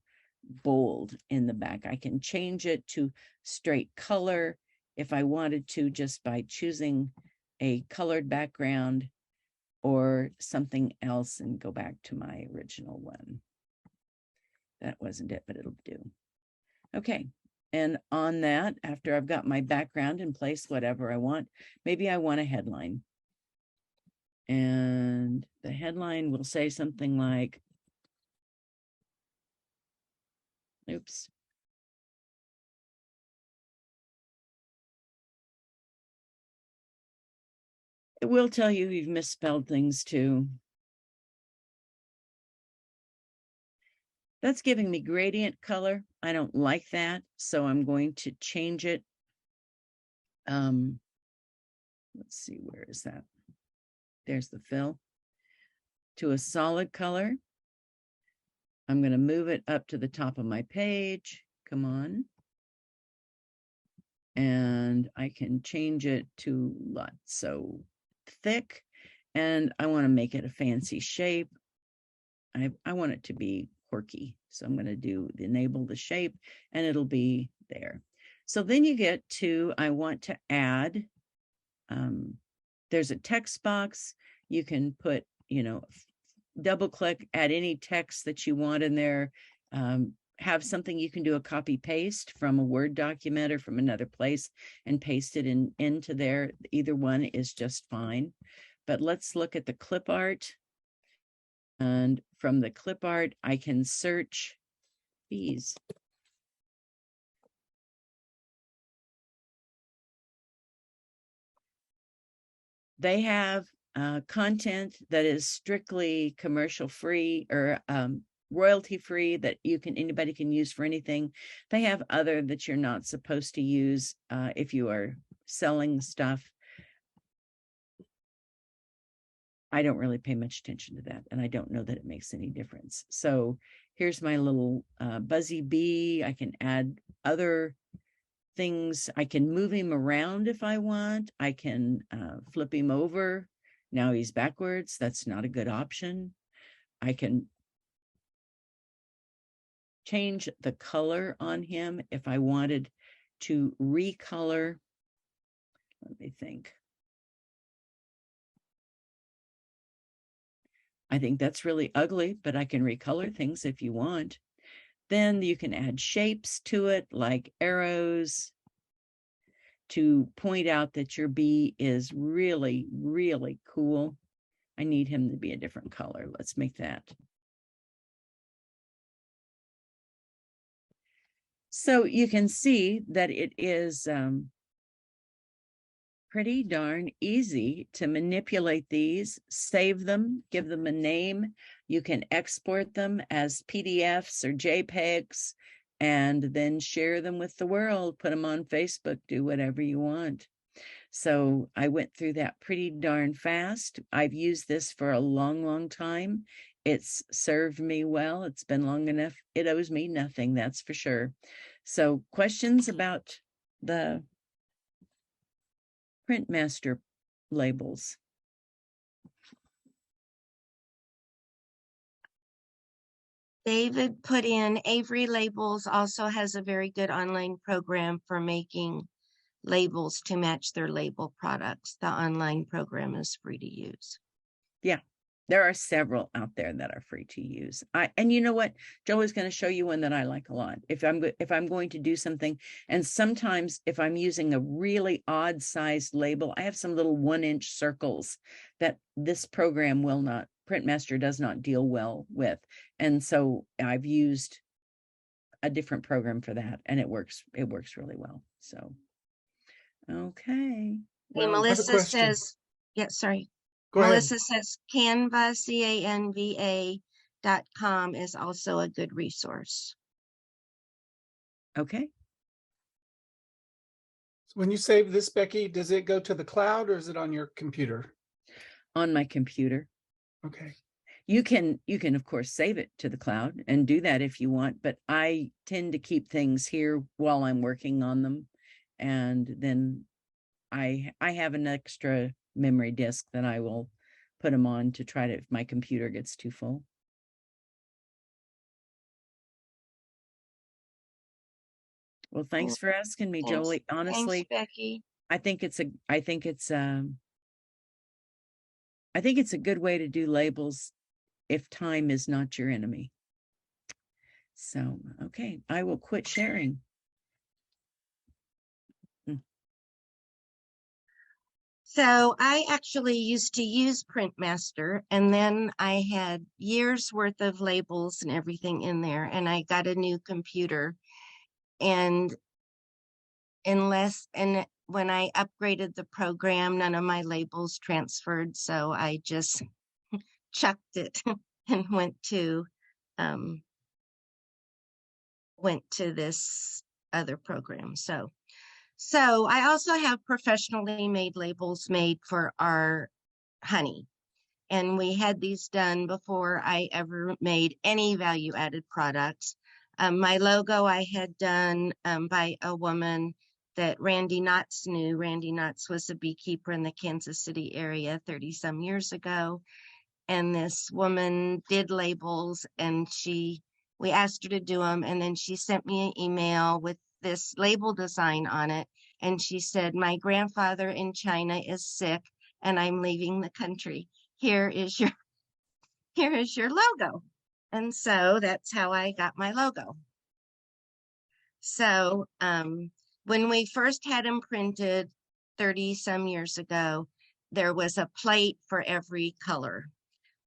bold in the back. I can change it to straight color if I wanted to, just by choosing a colored background or something else, and go back to my original one. That wasn't it, but it'll do. Okay. And on that, after I've got my background in place, whatever I want, maybe I want a headline. And the headline will say something like, oops. It will tell you you've misspelled things too. That's giving me gradient color. I don't like that, so I'm going to change it. Let's see, where is that? There's the fill. To a solid color. I'm going to move it up to the top of my page. Come on. And I can change it to not so thick. And I want to make it a fancy shape. I want it to be quirky. So I'm going to enable the shape, and it'll be there. So then you get to, I want to add, there's a text box. You can put, double click, add any text that you want in there. Have something you can do a copy paste from a Word document or from another place and paste it into there. Either one is just fine. But let's look at the clip art. And from the clip art, I can search bees. They have content that is strictly commercial free or royalty free that anybody can use for anything. They have other that you're not supposed to use if you are selling stuff. I don't really pay much attention to that, and I don't know that it makes any difference. So here's my little buzzy bee. I can add other things. I can move him around if I want. I can flip him over. Now he's backwards. That's not a good option. I can change the color on him if I wanted to recolor. Let me think. I think that's really ugly, but I can recolor things if you want. Then you can add shapes to it, like arrows, to point out that your bee is really, really cool. I need him to be a different color. Let's make that. So you can see that it is pretty darn easy to manipulate these, save them, give them a name. You can export them as PDFs or JPEGs and then share them with the world, put them on Facebook, do whatever you want. So I went through that pretty darn fast. I've used this for a long, long time. It's served me well. It's been long enough. It owes me nothing, that's for sure. So questions about the Printmaster labels? David put in Avery Labels also has a very good online program for making labels to match their label products. The online program is free to use. Yeah, there are several out there that are free to use. And you know what? Joe is going to show you one that I like a lot. If I'm going to do something, and sometimes if I'm using a really odd sized label, I have some little 1-inch circles that this program will not, Printmaster does not deal well with. And so I've used a different program for that, and it works really well. So, okay. Hey, Now, I have a Melissa question. says, yeah, sorry. Go ahead. Melissa says Canva, CANVA.com is also a good resource. Okay. When you save this, Becky, does it go to the cloud or is it on your computer? On my computer. Okay. You can of course save it to the cloud and do that if you want, but I tend to keep things here while I'm working on them. And then I have an extra memory disk that I will put them on to try to, if my computer gets too full. Well, thanks for asking me, Thanks. Jolie. Honestly, Thanks, Becky. I think it's a good way to do labels if time is not your enemy. So, okay, I will quit sharing. So I actually used to use Printmaster, and then I had years worth of labels and everything in there, and I got a new computer. And when I upgraded the program, none of my labels transferred, so I just chucked it and went to this other program. So I also have professionally made labels made for our honey. And we had these done before I ever made any value added products. My logo I had done by a woman that Randy Knotts knew. Randy Knotts was a beekeeper in the Kansas City area 30 some years ago. And this woman did labels, and we asked her to do them. And then she sent me an email with this label design on it. And she said, my grandfather in China is sick and I'm leaving the country. Here is your logo. And so that's how I got my logo. So when we first had them printed 30 some years ago, there was a plate for every color.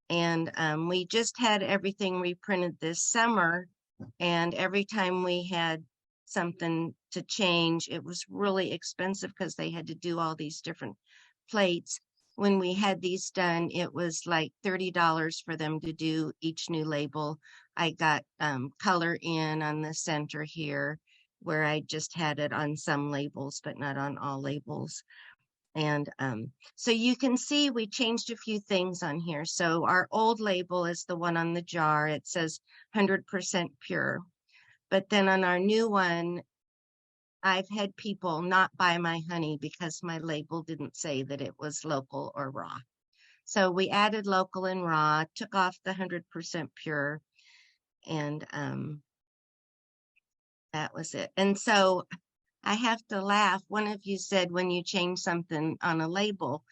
And we just had everything reprinted this summer. And every time we had something to change, it was really expensive because they had to do all these different plates. when we had these done, it was like $30 for them to do each new label. I got color in on the center here, where I just had it on some labels, but not on all labels. And so you can see we changed a few things on here. So our old label is the one on the jar. It says 100% pure. But then on our new one, I've had people not buy my honey because my label didn't say that it was local or raw. So we added local and raw, took off the 100% pure, and that was it. And so I have to laugh. One of you said when you change something on a label,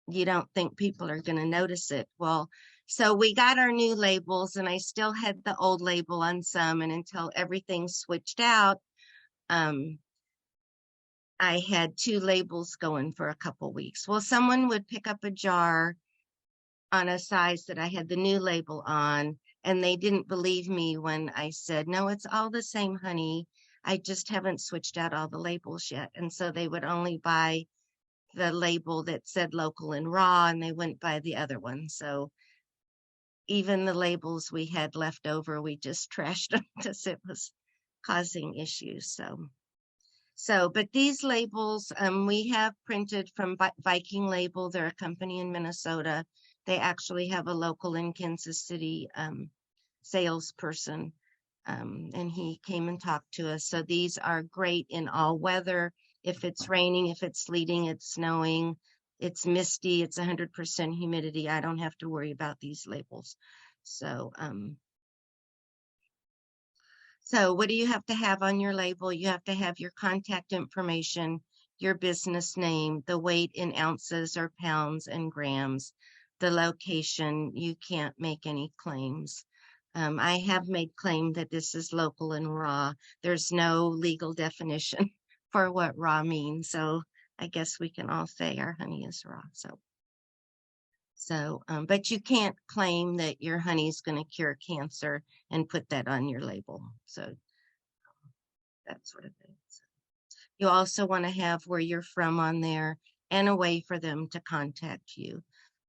you don't think people are going to notice it. Well, so we got our new labels, and I still had the old label on some, and until everything switched out, I had 2 labels going for a couple weeks. Well, someone would pick up a jar on a size that I had the new label on, and they didn't believe me when I said, no, it's all the same honey. I just haven't switched out all the labels yet. And so they would only buy the label that said local and raw, and they wouldn't buy the other one. So even the labels we had left over, we just trashed them because it was causing issues. But these labels, we have printed from Viking Label. They're a company in Minnesota. They actually have a local in Kansas City salesperson, and he came and talked to us. So these are great in all weather. If it's raining, if it's sleeting, it's snowing, it's misty, it's 100% humidity, I don't have to worry about these labels. So what do you have to have on your label? You have to have your contact information, your business name, the weight in ounces or pounds and grams, the location. You can't make any claims. I have made claim that this is local and raw. There's no legal definition for what raw means. So I guess we can all say our honey is raw. But you can't claim that your honey is going to cure cancer and put that on your label. So that sort of thing. So you also want to have where you're from on there and a way for them to contact you.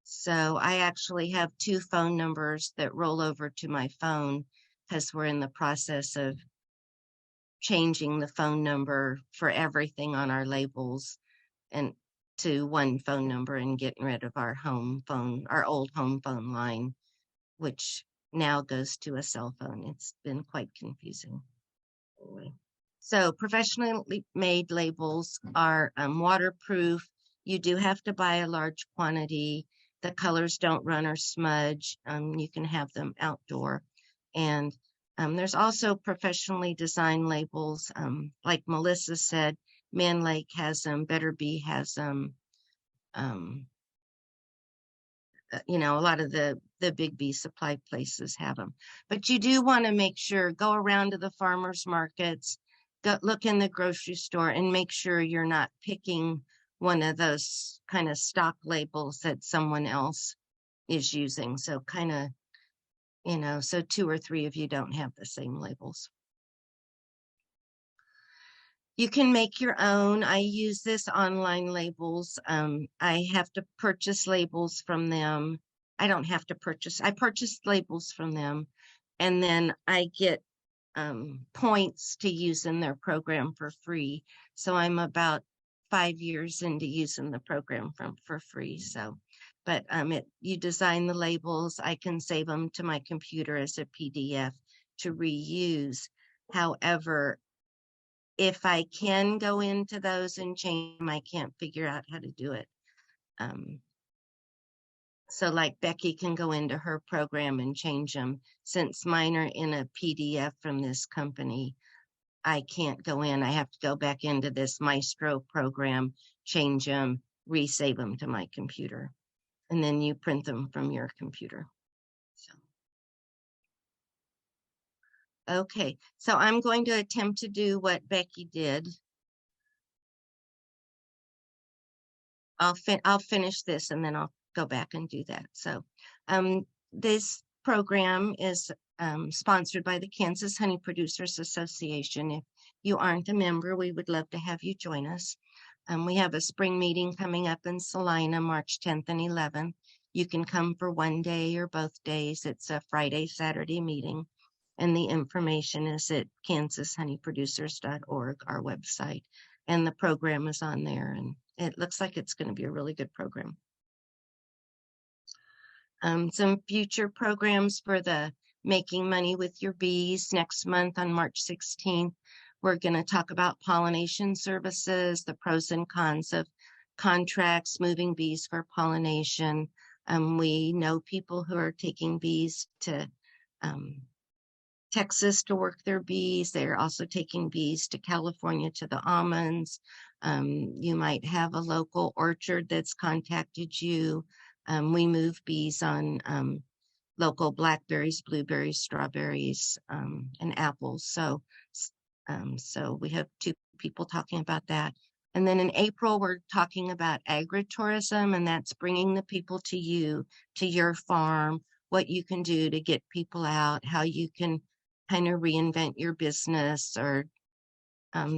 So I actually have 2 phone numbers that roll over to my phone because we're in the process of changing the phone number for everything on our labels and to one phone number and getting rid of our home phone, our old home phone line, which now goes to a cell phone. It's been quite confusing. Anyway. So professionally made labels are waterproof. You do have to buy a large quantity. The colors don't run or smudge. You can have them outdoor. And there's also professionally designed labels. Like Melissa said, Man Lake has them, Better Bee has them. You know, a lot of the big bee supply places have them. But you do want to make sure, go around to the farmers markets, go look in the grocery store and make sure you're not picking one of those kind of stock labels that someone else is using. So kind of, you know, so 2 or 3 of you don't have the same labels. You can make your own. I use this online labels. I have to purchase labels from them. I don't have to purchase. I purchase labels from them, and then I get points to use in their program for free. So I'm about 5 years into using the program for free. So, but you design the labels. I can save them to my computer as a PDF to reuse. However, if I can go into those and change them, I can't figure out how to do it. So like Becky can go into her program and change them. Since mine are in a PDF from this company, I can't go in. I have to go back into this Maestro program, change them, resave them to my computer. And then you print them from your computer. Okay, so I'm going to attempt to do what Becky did. I'll finish this and then I'll go back and do that. So this program is sponsored by the Kansas Honey Producers Association. If you aren't a member, we would love to have you join us. We have a spring meeting coming up in Salina, March 10th and 11th. You can come for one day or both days. It's a Friday, Saturday meeting. And the information is at kanshoneyproducers.org, our website. And the program is on there. And it looks like it's going to be a really good program. Some future programs for the Making Money with Your Bees next month on March 16th. We're going to talk about pollination services, the pros and cons of contracts, moving bees for pollination. We know people who are taking bees to Texas to work their bees. They're also taking bees to California to the almonds. You might have a local orchard that's contacted you. We move bees on local blackberries, blueberries, strawberries, and apples. So we have 2 people talking about that. And then in April, we're talking about agritourism, and that's bringing the people to you, to your farm, what you can do to get people out, how you can kind of reinvent your business, or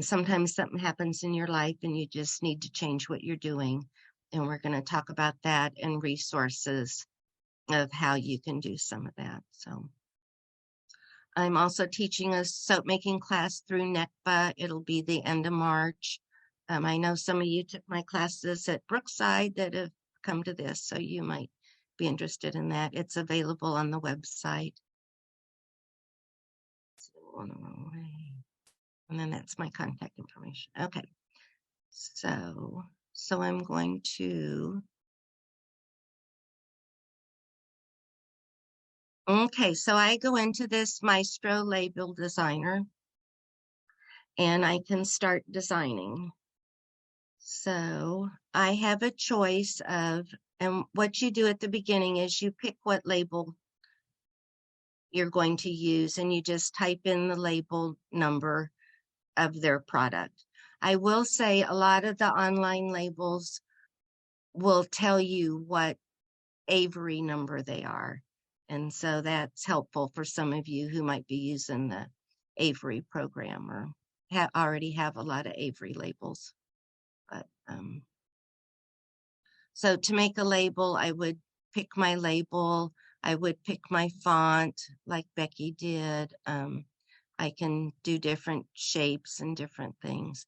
sometimes something happens in your life and you just need to change what you're doing. And we're going to talk about that and resources of how you can do some of that. So I'm also teaching a soap making class through NECBA. It'll be the end of March. I know some of you took my classes at Brookside that have come to this, so you might be interested in that. It's available on the website. And then that's my contact information. Okay. So I'm going to. Okay, so I go into this Maestro label designer and I can start designing. So I have a choice of, and what you do at the beginning is you pick what label you're going to use and you just type in the label number of their product. I will say a lot of the online labels will tell you what Avery number they are. And so that's helpful for some of you who might be using the Avery program or already have a lot of Avery labels. But so to make a label, I would pick my label. I would pick my font like Becky did. I can do different shapes and different things.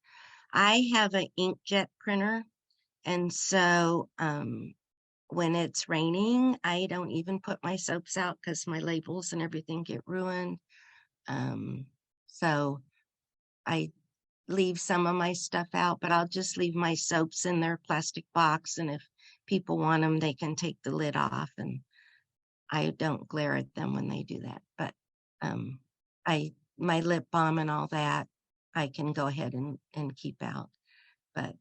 I have an inkjet printer, and so when it's raining, I don't even put my soaps out because my labels and everything get ruined. So I leave some of my stuff out, but I'll just leave my soaps in their plastic box. And if people want them, they can take the lid off. And I don't glare at them when they do that. But my lip balm and all that, I can go ahead and keep out. But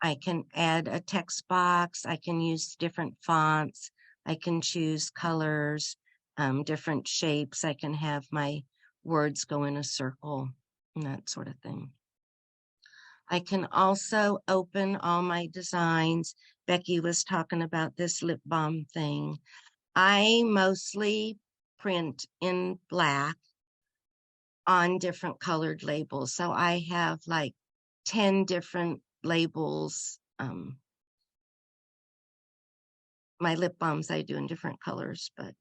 I can add a text box. I can use different fonts. I can choose colors, different shapes. I can have my words go in a circle and that sort of thing. I can also open all my designs. Becky was talking about this lip balm thing. I mostly print in black on different colored labels. So I have like 10 different labels. My lip balms I do in different colors, but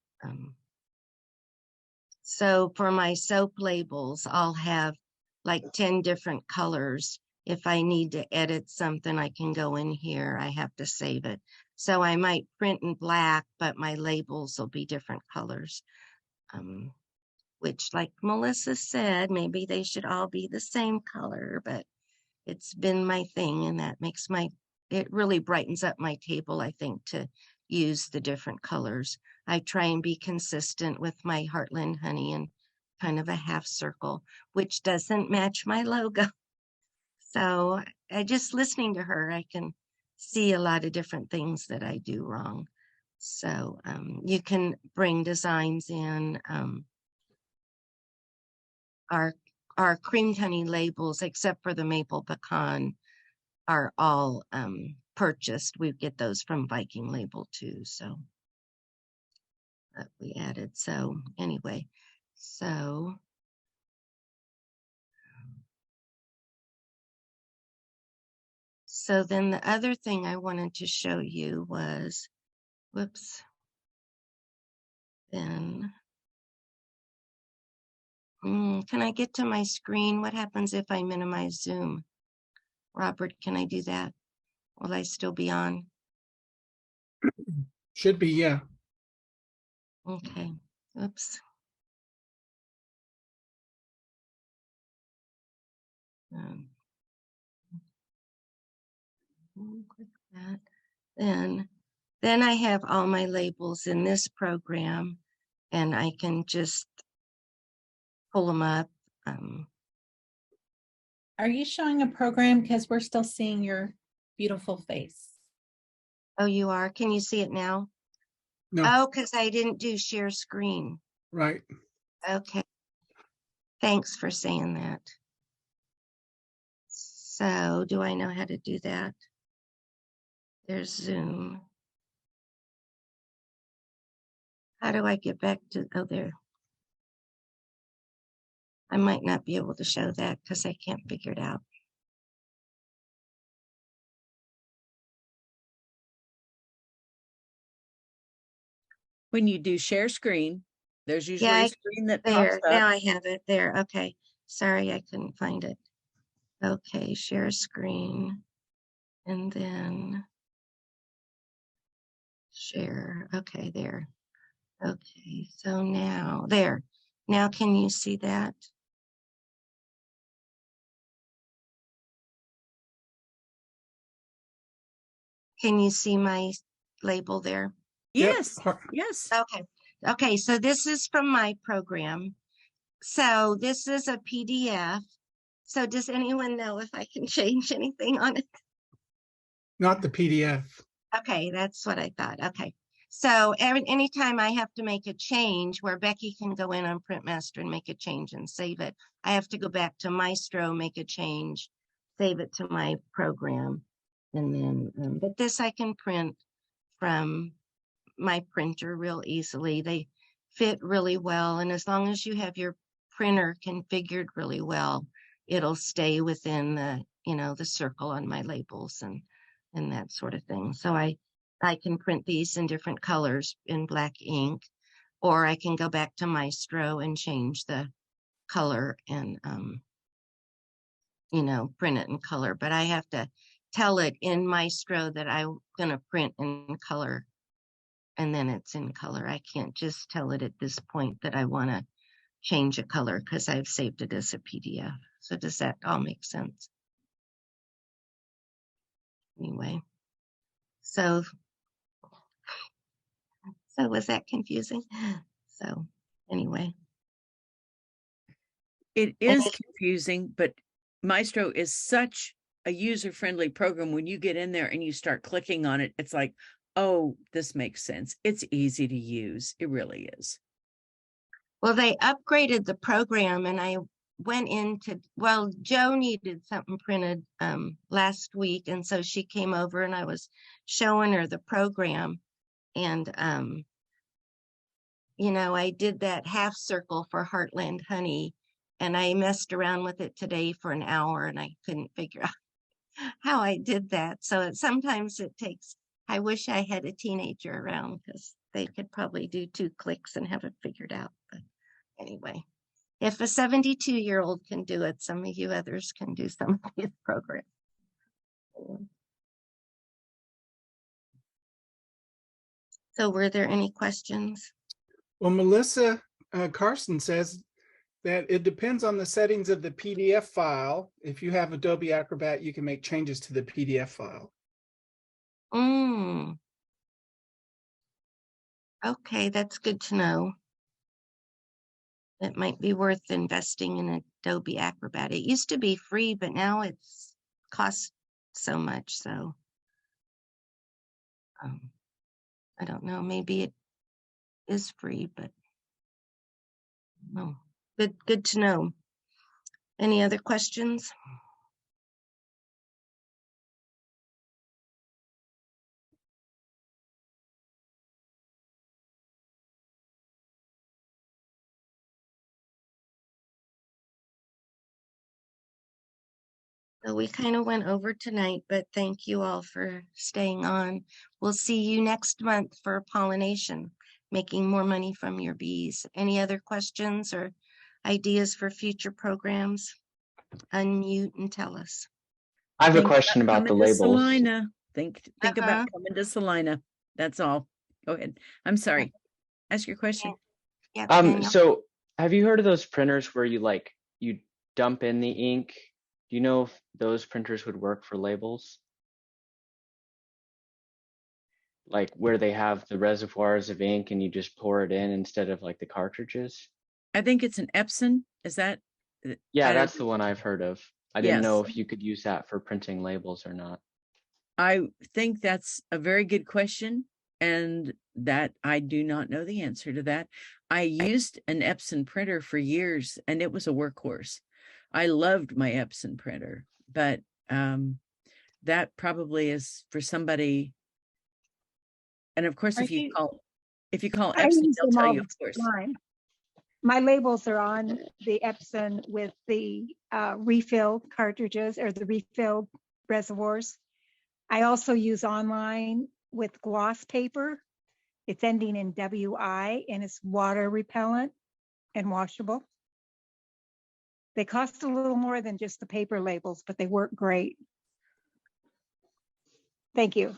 so for my soap labels, I'll have like 10 different colors. If I need to edit something, I can go in here. I have to save it. So I might print in black, but my labels will be different colors. Which, like Melissa said, maybe they should all be the same color, but it's been my thing, and that makes it really brightens up my table, I think, to use the different colors. I try and be consistent with my Heartland honey and kind of a half circle, which doesn't match my logo. So just listening to her, I can see a lot of different things that I do wrong. So you can bring designs in. Our creamed honey labels, except for the maple pecan, are all purchased. We get those from Viking Label too, so that we added. So anyway, so So then the other thing I wanted to show you was, whoops. Then, can I get to my screen? What happens if I minimize Zoom? Robert, can I do that? Will I still be on? Should be, yeah. Okay, oops. Um, Click that. Then I have all my labels in this program, and I can just pull them up. Are you showing a program? Because we're still seeing your beautiful face. Oh, you are? Can you see it now? No, Oh, because I didn't do share screen. right. Okay. Thanks for saying that. So do I know how to do that? There's Zoom. How do I get back to, oh, there. I might not be able to show that because I can't figure it out. When you do share screen, there's Yeah, usually a screen that pops there, up. now I have it there. Okay. Sorry, I couldn't find it. Okay, share screen. And then share. Okay, there. Okay, so now there. Now can you see that? Can you see my label there? Yep. Yes, yes. Okay. Okay, so this is from my program. So this is a PDF. So does anyone know if I can change anything on it? Not the PDF. Okay, that's what I thought. Okay. So anytime I have to make a change where Becky can go in on Printmaster and make a change and save it, I have to go back to Maestro, make a change, save it to my program. And then, but this I can print from my printer real easily. They fit really well. And as long as you have your printer configured really well, it'll stay within the circle on my labels and that sort of thing. So I can print these in different colors in black ink, or I can go back to Maestro and change the color and print it in color. But I have to tell it in Maestro that I'm going to print in color, and then it's in color. I can't just tell it at this point that I want to change a color because I've saved it as a PDF. So does that all make sense? Anyway, so was that confusing? So anyway. It is confusing, but Maestro is such a user-friendly program. When you get in there and you start clicking on it, it's like, oh, this makes sense. It's easy to use. It really is. Well, they upgraded the program and I went into, well, Joe needed something printed last week. And so she came over and I was showing her the program. And, I did that half circle for Heartland Honey. And I messed around with it today for an hour and I couldn't figure out how I did that. So sometimes it takes, I wish I had a teenager around because they could probably do 2 clicks and have it figured out. But anyway, if a 72-year-old can do it, some of you others can do some of these programs. So were there any questions? Well, Melissa Karsten says that it depends on the settings of the PDF file. If you have Adobe Acrobat, you can make changes to the PDF file. Okay, that's good to know. It might be worth investing in Adobe Acrobat. It used to be free, but now it's costs so much. So I don't know. Maybe it is free, but no. Good to know. Any other questions? So we kind of went over tonight, but thank you all for staying on. We'll see you next month for pollination, making more money from your bees. Any other questions or ideas for future programs? Unmute and tell us. I have a Think question about the coming to labels. Salina. Think Uh-huh. about coming to Salina. That's all. Go ahead. I'm sorry. Ask your question. Yeah, Daniel. So have you heard of those printers where you dump in the ink? Do you know if those printers would work for labels? Like where they have the reservoirs of ink and you just pour it in instead of like the cartridges? I think it's an Epson. Is that? Yeah, I- that's the one I've heard of. I didn't know Yes. if you could use that for printing labels or not. I think that's a very good question, and that I do not know the answer to that. I used an Epson printer for years, and it was a workhorse. I loved my Epson printer, but that probably is for somebody. And of course, if you call I Epson, use they'll them tell all you, the of course. time. My labels are on the Epson with the refill cartridges or the refill reservoirs. I also use online with gloss paper. It's ending in WI and it's water repellent and washable. They cost a little more than just the paper labels, but they work great. Thank you.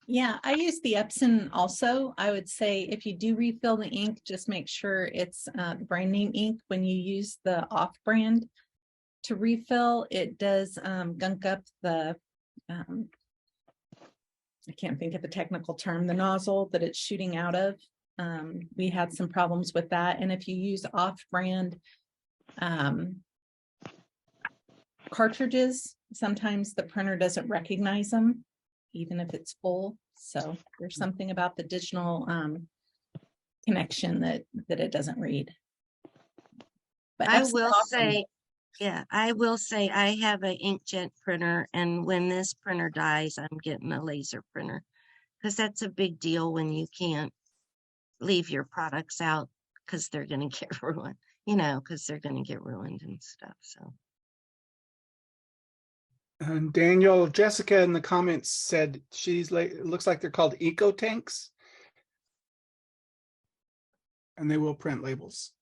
Yeah, I use the Epson also. I would say if you do refill the ink, just make sure it's the brand name ink. When you use the off brand to refill, it does gunk up the, I can't think of the technical term, the nozzle that it's shooting out of. We had some problems with that. And if you use off brand cartridges, sometimes the printer doesn't recognize them, even if it's full. So there's something about the digital connection that it doesn't read. But I Epson's will awesome. say, I will say I have an inkjet printer, and when this printer dies, I'm getting a laser printer because that's a big deal when you can't leave your products out because they're going to get ruined, because they're going to get ruined and stuff. So. And Daniel, Jessica in the comments said it looks like they're called eco tanks, and they will print labels.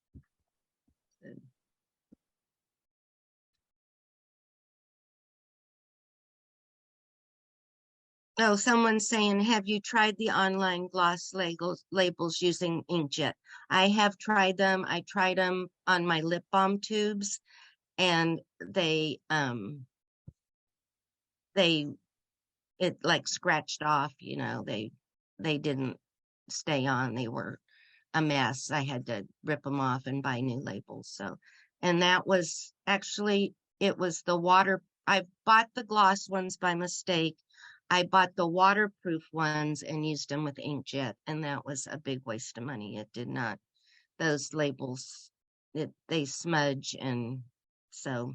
Oh, someone's saying, have you tried the online gloss labels using inkjet? I have tried them. I tried them on my lip balm tubes, and it like scratched off, they didn't stay on. They were a mess. I had to rip them off and buy new labels. So, and that was actually, it was the water. I bought the gloss ones by mistake. I bought the waterproof ones and used them with inkjet, and that was a big waste of money. It did not, those labels, they smudge, and so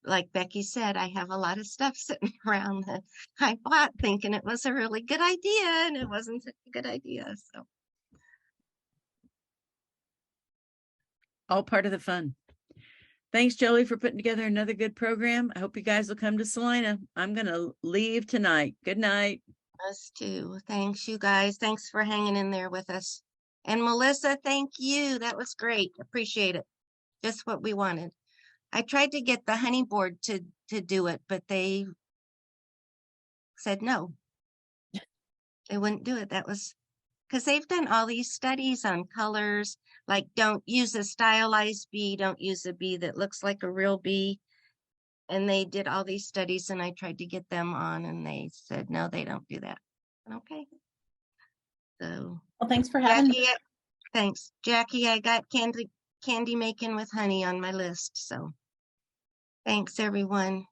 like Becky said, I have a lot of stuff sitting around that I bought thinking it was a really good idea, and it wasn't such a good idea. So All part of the fun. Thanks, Jolie, for putting together another good program. I hope you guys will come to Salina. I'm going to leave tonight. Good night. us too. Thanks, you guys. Thanks for hanging in there with us. And Melissa, thank you. That was great. Appreciate it. Just what we wanted. I tried to get the honey board to do it, but they said no. They wouldn't do it. That was because they've done all these studies on colors, like don't use a stylized bee, don't use a bee that looks like a real bee. And they did all these studies, and I tried to get them on, and they said, no, they don't do that. Okay. So, Well, thanks for having Jackie, thanks. Jackie, I got candy making with honey on my list. So thanks, everyone.